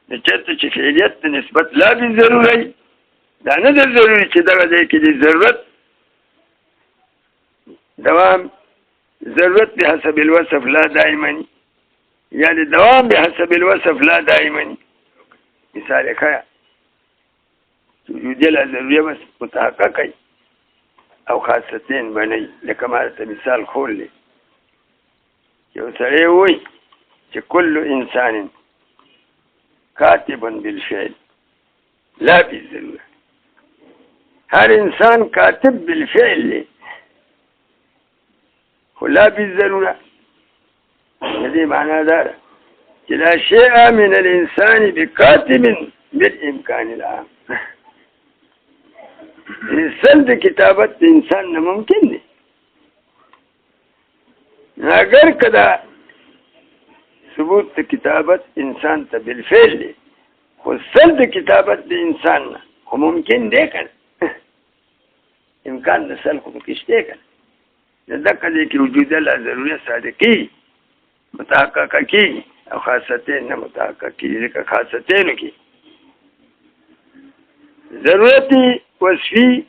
نو چېرته چې فعلیت ته نسبت لا بالضروره دا نه ده ضروري چې دغه ځای کې د ضرورت دوام ضرورت بحسب الوصف لا دائما یا د دوام بحسب الوصف لا دائما مثال ښه وجودي لا ضروري بس متحقق کوي او خاصتين بني لکه ما ته مثال خول دی یو سړی وایي چې كل انسان کاتب بالفعل لا بالضروره هر انسان کاتب بالفعل دی خو لا بالضروره دې معنا دا چې لا شيء من الانسان بكاتب بالامكان العام انسان د کتابت د انسان نه ممکن دی اگر کدا ثبوت د کتابت انسان ته بالفعل دی خو سل د کتابت د انسان نه خو ممکن دی کنه امکان د سل خو پکې شته کنه دغه دې کې وجود لا ضروري صادقي متحقق کی او خاصتين نه متحقق کی ځکه خاصتين کې ضرورتي وصفي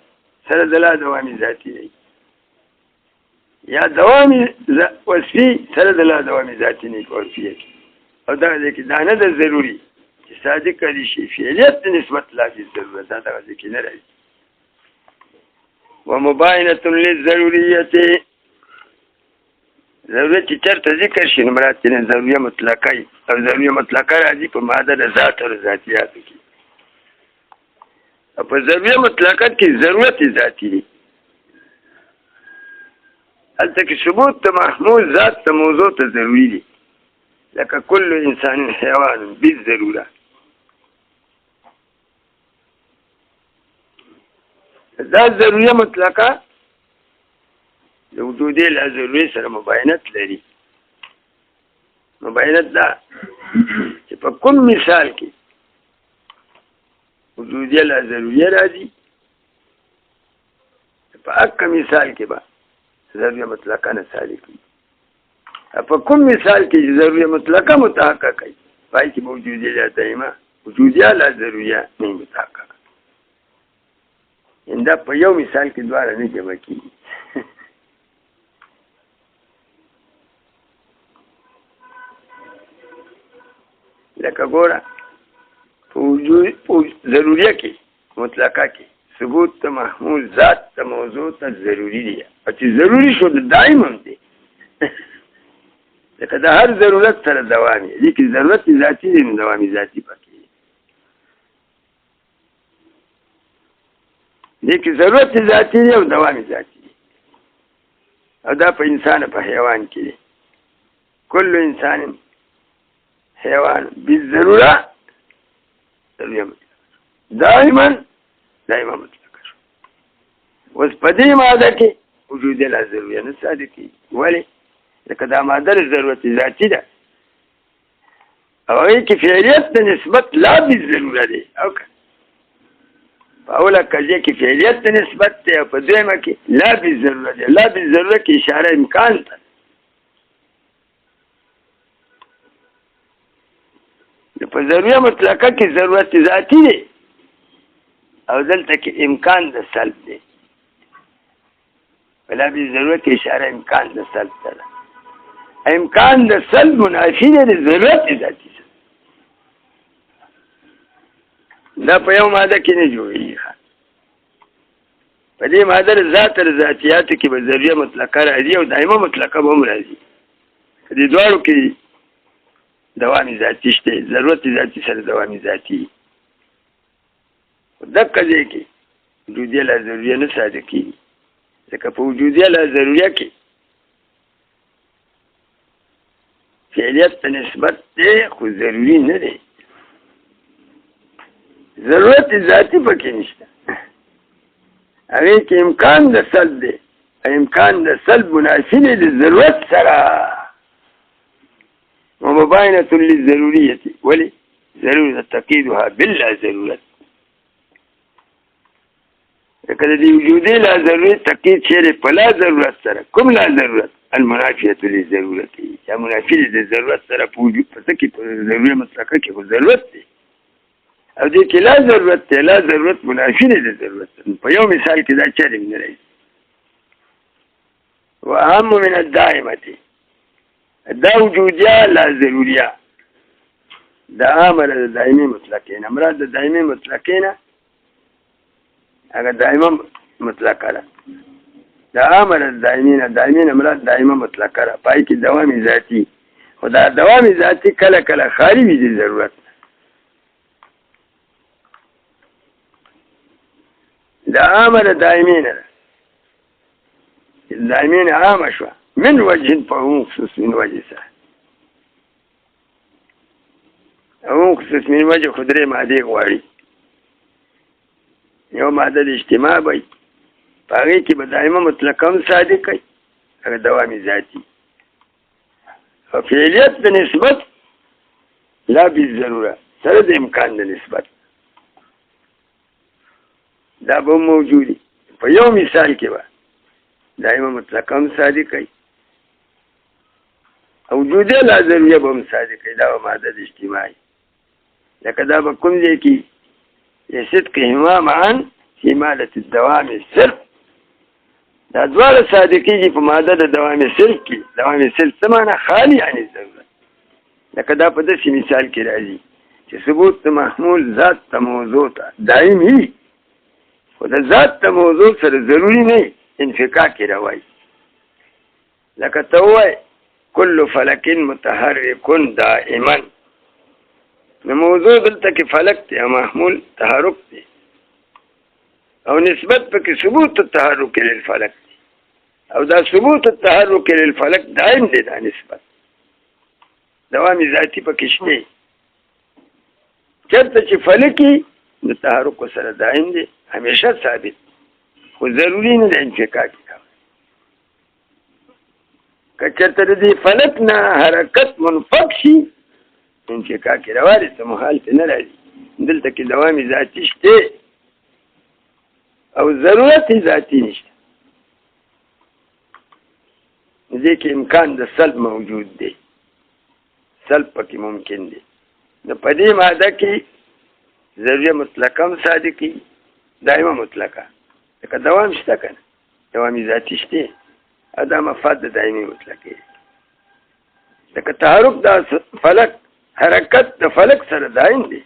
سره د لا دوامي ذاتي دی یا دوامي وصفي سره د لا دوامي ذاتي نه ورفي او دا دې کې دا نه د ضروري چې صادق دي شي فعلیت نسبت لا فی ضرورت دا دې کې نه راځي ومباینه للضروريه ضرورت چې چېرته ذکر شي نو مراد ترې ضروریه مطلقه وي او ضروریه مطلقه راځي په ماده د ذات او ذاتیاتو کې او په ضروریه مطلقه کې ضرورت ذاتي دی هلته کې ثبوت ته محمول ذات ته موضوع ته ضروري دی لکه كل انسان حیوان بالضروره دا ضروریه مطلقه د وجودي لا ضروري سره مباینت لري مباینت دا چې په کوم مثال کې وجودي لا ضروري راځي په اکه مثال کې به ضروري مطلقه نه سالي په کوم مثال کې ضروري مطلقه متحقق کوي پای کې وجودي لا دایمه وجودي لا ضروري نه متحقق انده په یو مثال کې دواړه نه جمع کیږي لکه ګوره په ضروریه کې مطلقه کې ثبوت ته محمول ذات ته موضوع ته ضروري دی او چې ضروري شو د دائم هم دی لکه د هر ضرورت سره دوامي دي کې ضرورت ذاتي دی نو دوامي ذاتي پکې دي کې ضرورت ذاتي دی او دوامي ذاتي دی او دا په انسان په حیوان کې دی كل انسان حیوان بالضروره دائما مطلق شو اوس په دې ماده کې وجود لا ضروري نه صادقي ولې لکه دا ماده ضرورت ذاتي ده او هي کې فعلیت د نسبت لا بالضروره دی او په اوله کې کې فعلیت د نسبت ته په دویمه کې لا بالضروره دی لا بالضروره کې اشاره امکان ته په ضروریه مطلقه کې ضرورت ذاتي دی او دلته کې امکان د سلب دی بلا به ضرورت اشاره امکان د سلب ته امکان د سلب منافي دی د ضرورت ذاتي دا په یو ماده کې نه جوړېږي په دې ماده ذات او ذاتیاتو کې به ضروریه مطلقه راځي او دایمه مطلقه به هم راځي په دې دواړو کې دوامي ذاتي شته ضرورت ذاتي سره دوامي ذاتي دغه ځای کې وجودي لا ضروري نه صادقي ځکه په وجودي لا ضروري کې فعلیت ته نسبت دی خو ضروري نه دی ضرورت ذاتي پکې نشته هغه کې امکان د سلب دی امکان د سلب منافی دی د ضرورت سره ومباینة للضروریت ولی ضرورت تقییدها باللا ضرورت لکه د وجودی لا ضرورت تقیید شیره په لا ضرورت سره کوم لا ضرورت المنافیة للضرورت یا منافی دی د ضرورت سره په وجود په څه کې په ضروري مطلقه کې خو ضرورت دی او دې کې لا ضرورت دی لا ضرورت منافی دی د ضرورت په یو مثال کې دا چارې نه راځي واهم من الدائمه دا وجودیه لا ضروریه دا عامل د دائمی مطلقین مراد د دائمی مطلقین هغه دائمه مطلقه ده دا عامل د دائمین مراد دائمه مطلقه ده پای کې دوامي ذاتی خدا دوامي ذاتی کله کله خالی وي د ضرورت دا عامل دائمین ده دائمین عام شو من وجه فهو خصوص من وجه سه هو خصوص من وجه خدري ماده غواړي یو ماده د اجتماع وي هغه کې به دائمه مطلقه هم صادق وي هغه دوامي ذاتي او فعلیت د نسبت لا بالضروره سره د امکان د نسبت دا به موجودي په یو مثال کې به دائمه مطلقه هم صادق وي وجود لا ضروریه به هم صادق وي دا ماده د اجتماعي لکه دا به کوم ځای کې لصدقهما معا في مادة الدوام السلب دا دواړه صادقېږي په ماده د دوام سلب کې دوام سلب څه معنی خالي عن الضرورت لکه دا په داسې مثال کې راځي چې ثبوت محمول ذات ته موضوع ته دائم وي خو د ذات ته موضوع سره ضروري نه انفکاک راوایي لکه ته ووایې کل فلک متحرک دائما نو موضوع دلته کې فلک دی او محمول تحرک دی او نسبت پکې ثبوت التحرک للفلک دی او دا ثبوت التحرک للفلک دائم دی دا نسبت دوامي ذاتی پکې شته چرته چې فلکی د تحرک سره دائم دی همیشه ثابت خو ضروری نه دی انفکاک که چرته د دې فلک نه حرکت منفک شي انفکاک رواري ته محال ته نه راځي دلته کې دوامي ذاتي شته او ضرورت ذاتي نشته دې کې امکان د سلب موجود دی سلب پکې ممکن دی نو په دې ماده کې ضروریه مطلقه هم صادقي دائمه مطلقه لکه دوام شته که نه دوامي ذاتي شته او دا مفاد د دائمي مطلقه لکه تحرک دا فلک حرکت د فلک سره دائم دی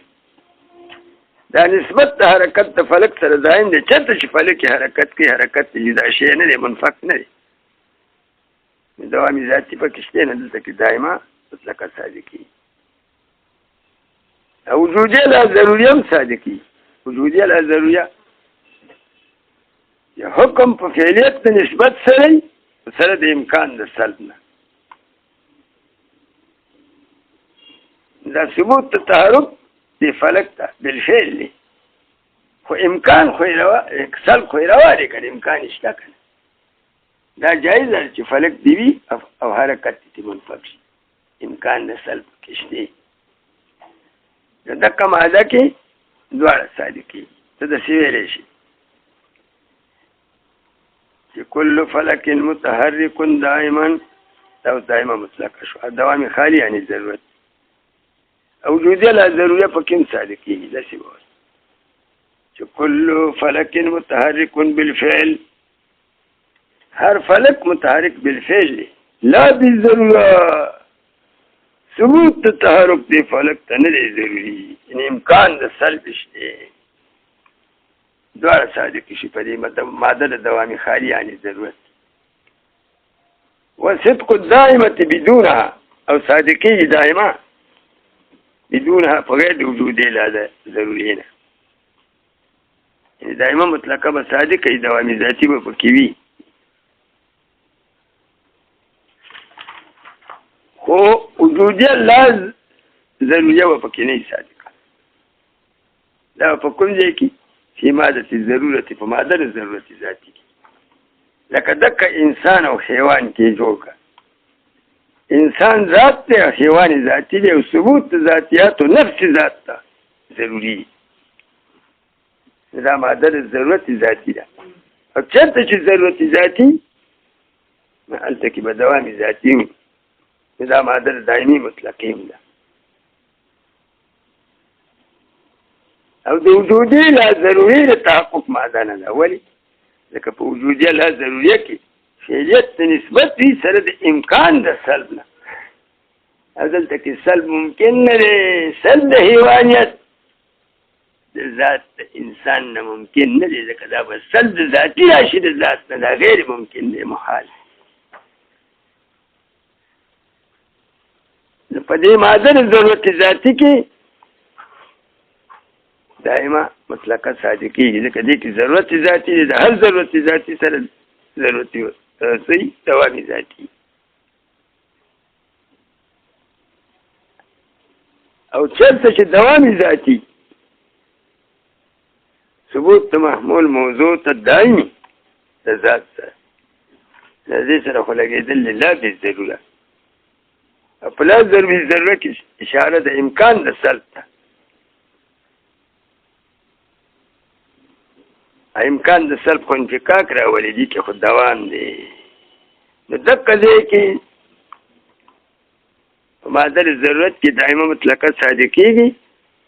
دا نسبت د حرکت د فلک سره دائم دی چرته چې فلک حرکت کوي حرکت جدا شی نه دی منفک نه دی دوامي ذاتي پکې شته نه دلته کې دائمه مطلقه صادقي او وجودیه لا ضروریه هم صادقي وجودیه لا ضروریه یا حکم په فعلیت د نسبت سره د امکان د سلب نه دا ثبوت التحرك دی فلک ته بالفعل دی خو امکان خو سلب خو رواري کنه امکان شته کنه دا جایز ده چې فلک دی وي او حرکت دې منفک شي امکان د سلب کې شته دغه ماده کې دواړه صادقي ته د سویل شي چې كل فلك متحرك دائما او دائما مطلق شو دوام خالی عن الضرورت او وجود لا ضروریه پکې صادقي داسې وایي چې كل فلك متحرك بالفعل هر فلك متحرك بالفعل لا بالضروره ثبوت التحرك دی فلک ته نه دی ضروري ان امکان د سلب شته دوار صادق شي په دې ماده د دوامي خالی عن ضرورت وصدق الدائمه بدونها او صادقي دائمه بدونها فغير وجود لا ضروري نه دائمه مطلقه به صادقه دوامي ذاتي به پکې وي خو وجودیه لا ضروریه و پکې نه صادقه دا په کوم ځای کې چې ماده ضرورت په ماده ضرورت ذاتي کې لکه دکه انسان او حیوان کې جوړ کړه. انسان ذات دی او حیوان ذاتی دی او ثبوت د ذاتیاتو نفس ذات ته ضروري دی. دا ماده د ضرورت ذاتی ده او چېرته چې ضرورت ذاتي هلته کې به دوام ذاتي وي. دا ماده د دایمي مطلقې هم ده او د وجودي لا ضروري د تحقق ماده نه ده. ولې؟ ځکه په وجودي لا ضروري کې فعلیت ته نسبت وي سره د امکان د سلب نه. او دلته کې سلب ممکن نه دی. سلب د حیوانیت د ذات د انسان نه ممکن نه دی ځکه دا به سلب د ذاتي راشي د ذات نه. دا غیر ممکن دی، محال. په دې ماده د ضرورت ذاتي کې دائما مطلقه صادقي ځکه دې کې ضرورت ذاتي دی. د هر ضرورت ذاتي سره ضرورت صحیح دوامي ذاتي او چېرته چې دوامي ذاتي ثبوت محمول موضوع ته دائمي د ذات سره د دې سره خو لګېدل لا بالضروره او په لا ضروره کې اشاره د امکان د سلب ته. امکان د سلب خو انفکاک راولي دي کې خو دوام دی. نو دقه ځای کې په ماده د ضرورت کې دائمه مطلقه صادقېږي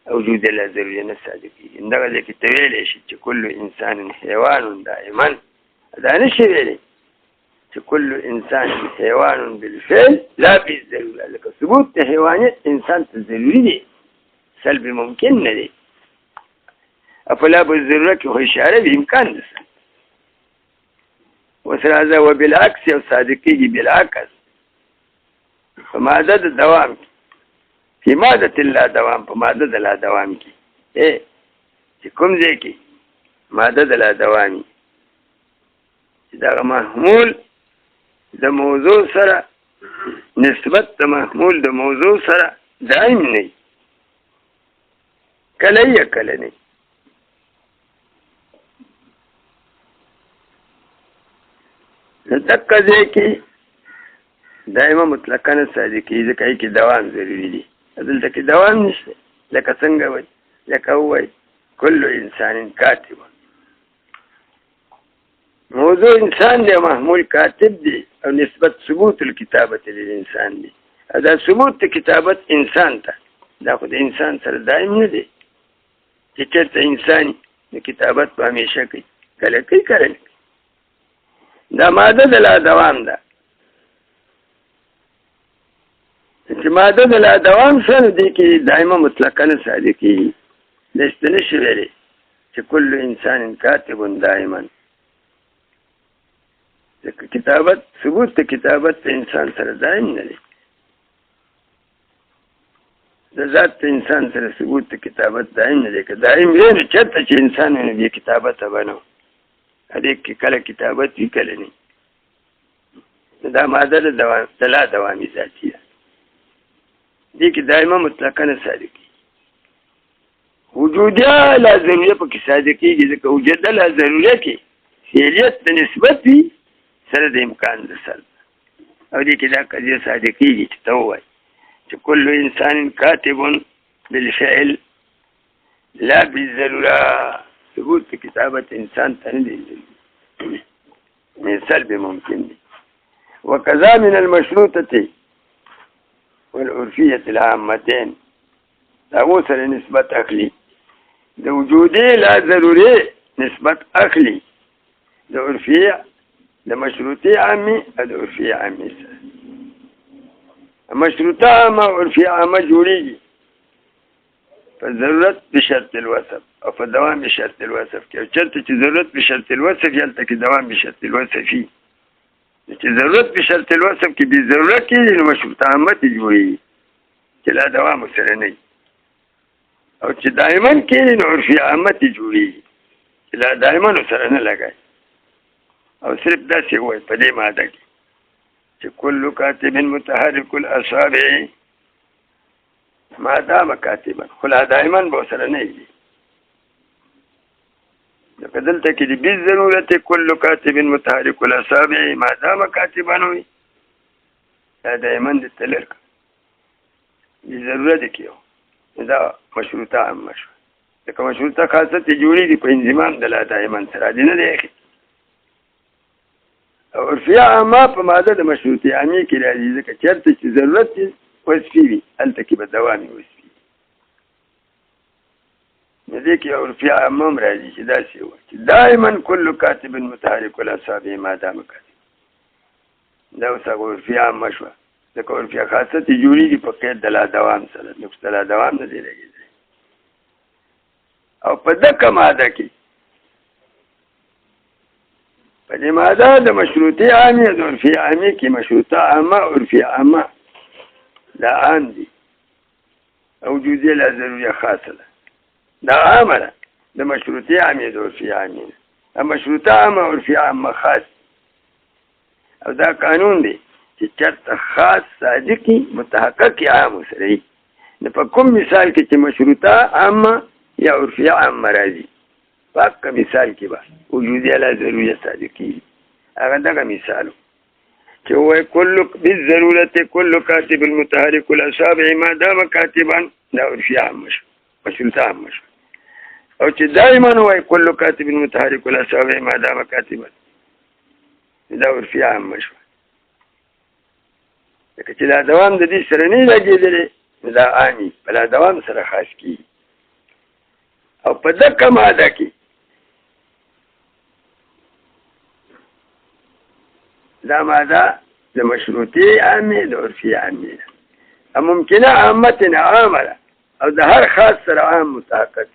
او وجود لا ضروري نه صادقېږي. دغه ځای کې ته ویلی شي چې کل انسان حیوان دائما دا نه شي ویلی چې کل انسان حیوان بالفعل لا بالضروره. لکه ثبوت د حیوانیت انسان ته ضروري دی، سلب ممکن نه دی. افلا بالضروره کې خو اشاره به امکان ده. وسره هذا وبالعکس او صادقېږي بالعکس په ماده د دوام کې فی ماده لا دوام په ماده د لا دوام کې چې کوم ځای کې ماده د لا دوامي چې دغه محمول د موضوع سره نسبت د محمول د موضوع سره دائم نه کله یې کله نه. دقه ځای کې دائمه مطلقه نه صادقي ځکه کې دوام ضروري دی. دلته کې دوام نشته. لکه څنګه وایي لکه وایي کل انسان کاتب موضوع انسان دی محمول کاتب دی او نسبت ثبوت الكتابت للانسان دی. دا ثبوت کتابت انسان ته دا خو د انسان سره دائم نه دی چې چېرته انسان د کتابت په همیشه کوي کله کوي کله نه. دا ماده د لا دوام ده چې ماده د لا دوام سره دی کې دائمه مطلقه نه صادقېږي. داسې نه شي ویلی چې کل انسان کاتب دائما ځکه کتابت ثبوت د کتابت د انسان سره دائم نه دی. د ذات د انسان سره ثبوت د کتابت دائم نه دی. که دائم وی نو چېرته چې انسان وي نو بې کتابته به نه و. هدې کې کله کتابت وي کله نه. دا ماده د لا دوامي ذاتي ده. دې کې دائمه مطلقه نه صادقېږي. وجودیه لا ضروریه پکې صادقېږي ځکه وجوده لا ضروریه کې فعلیت د نسبت وي سره د امکان د سلب او دې کې دا قضیه صادقېږي چې ته ووایي چې کل انسان کاتب بالفعل لا بالضروره. ثبوت کتابت انسان ته نه دی من سلب ممکن دی. وكذا من المشروطة والعرفية العامتين دا سره نسبت اخلي د وجودي لا ضروري نسبت اخلي د عرفية د مشروطي عامي د عرفية عامي سره. مشروطه عامه عرفية عامه جوړيږي فالضرورت بشرط الوصف او فالدوام بشرط الوصف کې. او چېرته چې ضرورت بشرط الوصف هلته کې دوام بشرط الوصف وي. چې ضرورت بشرط الوصف کې بې ضرورت کېږي نو مشروطه عامه جوړېږي چې لا دوام سره نه وي. او چې دائما کېږي نو عرفي عامه جوړېږي چې لا دائما سره نه لګي. او صرف داسې وایي په دې ماده کې چې کل کاتب متحرک الاصابع ما دام کاتبا خو لا دائما به سره نه وي. لکه دلته کې د بالضرورت کل کاتب متحرک الاصابع ما دام کاتبا وي دا دایما د تلر بالضرورت کې دا مشروطه عامه شو لکه مشروطه خاصه ته جوړېږي په انضمام د لا دایما سره دي نه دی او عرفیه عامه په ماده د مشروطې عامې کې راځي ځکه چېرته چې ضرورت وصفي وي هلته کې به دوامي وصفي نو دې کې عرفیه عامه هم راځي چې داسې وه چې دائما کل کاتب متحرک الاصابع ما دام کاتب دا اوس هغه عرفیه عامه شوه ځکه عرفیه خاصه ته جوړېږي په قید د لا دوام سره نقص د لا دوام نه دی لګېدلی او په دغه ماده کې په دې ماده د مشروطې عامې د عرفیه عامې کې مشروطه عامه عرفیه عامه دا عام دي او جزیه لا ضروریه خاصه ده دا عامه ده د مشروطې عامې د عرفیه عامې ده مشروطه عامه عرفیه عامه خاص او دا قانون دی چې چېرته خاص صادقي متحقق عام سره وي نو په کوم مثال کې چې مشروطه عامه یا عرفیه عامه راځي پاک مثال کې به وجودي لا ضروریه صادقي هغه دغه مثال چې هو کل بالضرورت کل کاتب المتحرک الاصابع ما دام کاتبا دا عرفیه عامه شو مشروطه عامه شو او چې دائما هو کل کاتب المتحرک الاصابع ما دام کاتبا دا عرفیه عامه شو لکه چې دا دوام د دې سره نه لګېدلی دا عامي په لا دوام سره خاص کېږي او په دغه ماده کې دا ماده د مشروطې عامې د عرفیه عامې ده ممکنه عامه عامه ده او د هر خاص سره عام متحقق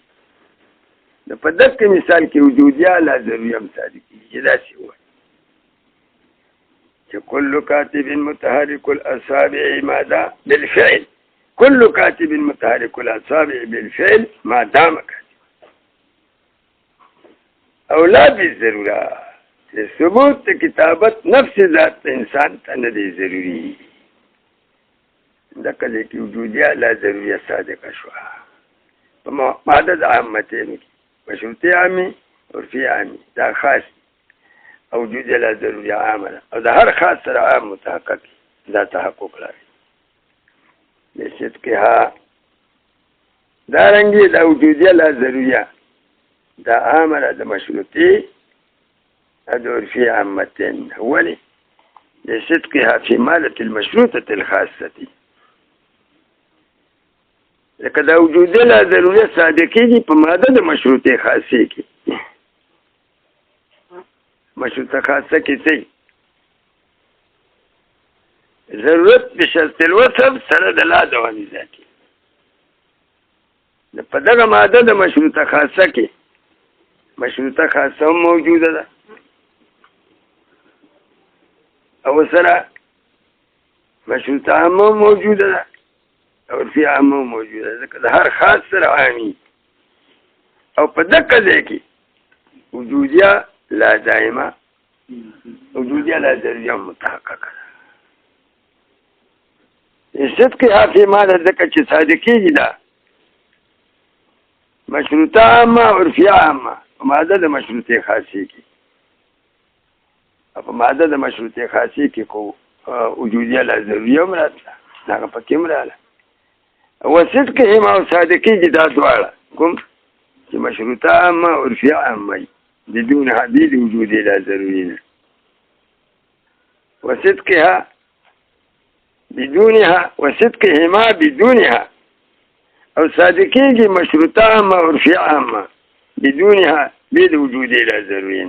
د په دغه مثال کې وجودیه لا ضروریه هم صادقېږي چې داسې ووایي چې کل کاتب متحرک الاصابع ماده بالفعل كل كاتب متحرك الأصابع بالفعل ما دام كاتب أو لا بالضرورة ثبوت كتابة نفس ذات إنسان تندي ضروري دقل کی وجودية لا ضرورية صادقة شوها مادة عامتين مشروطي عامي عرفي عامي دا خاص أو وجودية لا ضرورية عامة أو دا هر خاص سر عام متحقق دا تحقق لاري لصدقها دارنګي دا وجودیه لا ضروریه دا عامله د مشروطي د عرفیه عامتين ولي لصدقها في مادة المشروطة الخاصة لکه دا وجودیه لا ضروریه صادقېږي په ماده د مشروطې خاصې کې مشروطه خاصه کې څه ضرورت بشرط الوصف سره د لا دوامي ذاتي په دغه ماده د مشروطه خاصه کې مشروطه خاصه هم موجوده ده او سره مشروطه عامه موجوده ده او عرفیه عامه موجوده ده د هر خاص سره عامي او په دغه ځای کې وجودیه لا دائمه وجودیه لا ضروریه متحققه صدقها في ماده ذکر چې صادقېږي ده مشروطه عامه عرفیه عامه په ماده د مشروطې خاصې کې په ماده د مشروطې خاصې کې کو وجودیه لا ضروریه هم راتله هغه پکې هم راغله وصدقهما او صادقېږي دا دواړه کوم چې مشروطه عامه عرفیه عامه بدون حديد وجود لا ضروري وصدقها بدونها وصدقهما بدونها او صادقيږي مشروطه عامه عرفیه عامه بدونها بيد وجود لا ضروري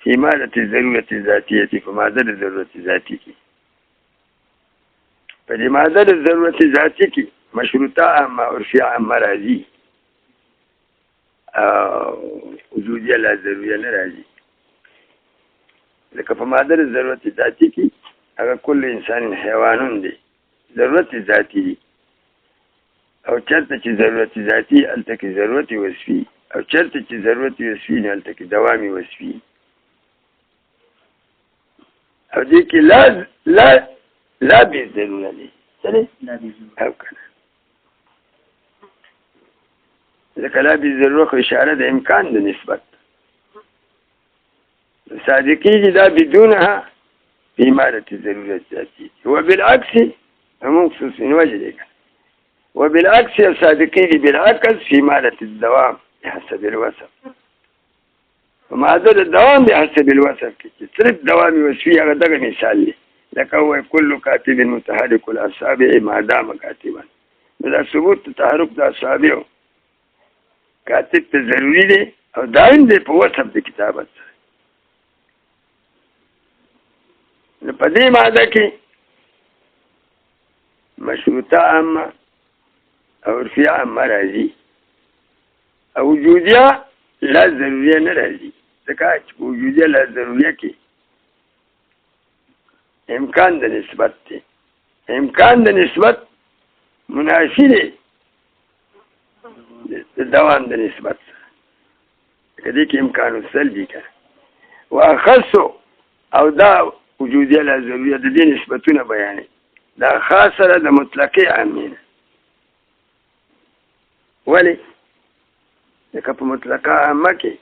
في مادة الضرورة الذاتية فمادة الضرورة الذاتية فلمادة الضرورة الذاتية مشروطه عامه عرفیه عامه راځي وجودیه لا ضروري نه راځي لکه په ماده د ضرورت ذاتی کې هغه کل انسان حیوانون دي ضرورت ذاتی دي او چرته چې ضرورت ذاتی هلته کې ضرورت وصفي او چرته چې ضرورت وصفي نه هلته کې دوامي وصفي او دې کې لا بالضروره دي څه دی او کنه ځکه لا بالضروره خو اشاره د امکان د نسبت صادقیږي دا بدونها في إمارة الضرورة الذاتية وبالعكس عموم خصوصي وجه دی وبالعكس صادقیږي بالعكس في إمارة الدوام بحسب الوصف ومعدل الدوام بحسب الوصف کې صرف دوام وصفي هغه دغه مثال دی لکه هو كل كاتب متحرك الأصابع ما دام كاتبا دا ثبوت تحرک د اصابع کاتب ته ضروری دی او دائم دی په وصف د کتابت سره نو په دې ماده کې مشروطه عامه او عرفیه عامه راځي او وجودیه لا ضروریه نه راځي ځکه چې په وجودیه لا ضروریه کې امکان د نسبت دی امکان د نسبت منافی دی د دوام د نسبت سره که دې کې امکان سلبي که واخصو او دا وجودیه لا ضروریه د دې نسبتونه بیانې دا خاصه ده د مطلقې عامینه ولې ځکه په مطلقه عامه کې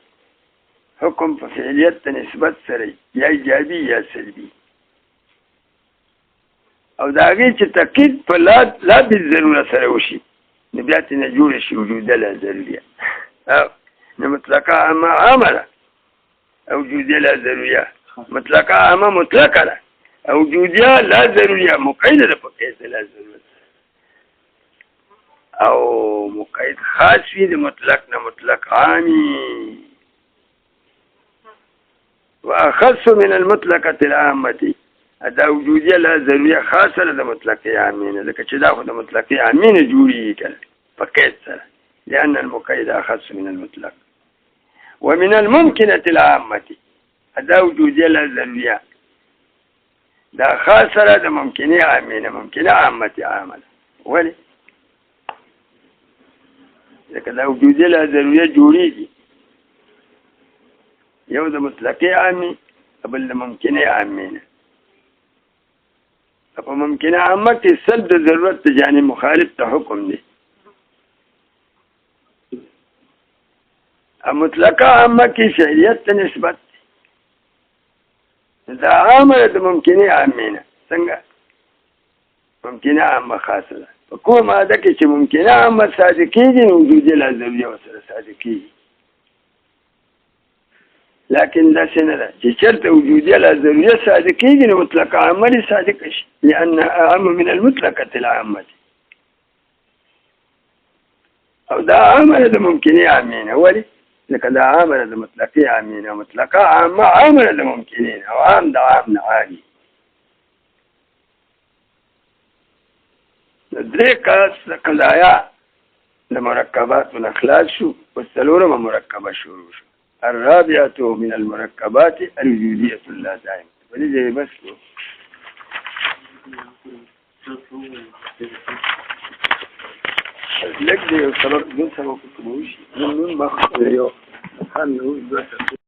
حکم په فعلیت ته نسبت سره یا ایجابي یا سلبي او د هغې چې تقید په لا بالضروره سره وشي نو بیا ترېنه جوړه شي وجوده لا ضروریه نو مطلقه عامه عامه ده او وجودیه لا ضروریه مطلقه عامه مطلقه ده او وجودیه لا ضروریه مقیده ده په قید لا ضرورت او مقید خاص وي د مطلق نه مطلق عامي واخص من المطلقه العامه دا وجودیه لا ضروریه خاصه ده د مطلقې عامینه ځکه چې دا خو د مطلقې عامینه جوړېږي کنه په قید سره لأن المقید اخص من المطلق ومن الممکنه العامه دا وجودیه لا ضروریه دا خاصه ده د ممکنه عامینه ممکنه عامه عامه ولې ځکه دا وجودیه لا ضروریه جوړېږي یو د مطلقې عامي بل د ممکنه عامینه په ممکنه عامه کې سلب د ضرورت د جانب مخالف ته حکم دی مطلقه عامه کې فعلیت ته نسبت دا عامه د ممکنه عامینه څنګه ممکنه عامه خاصه ده په کومه ماده کې چې ممکنه عامه صادقېږي نو وجودیه لا ضروریه ورسره صادقېږي لكن دا څه نه ده چې چېرته وجودیه لا ضروریه صادقېږي نو مطلقه عامه دې صادقه شي لأنها أعم من المطلقة العامة او دا عامه د ممکنه عامینه ولې لکه دا عامه د مطلقې عامینه مطلقه عامه عامه د ممکنین او عام د عام نه عالي درې قضایا د مرکبات نه خلاص شو او څلورمه مرکبه شروع شو الرابعه من المركبات الوجوديه لا دائم ولذا بس لك دي سبب دون سبب كتبوش من ما خطر يو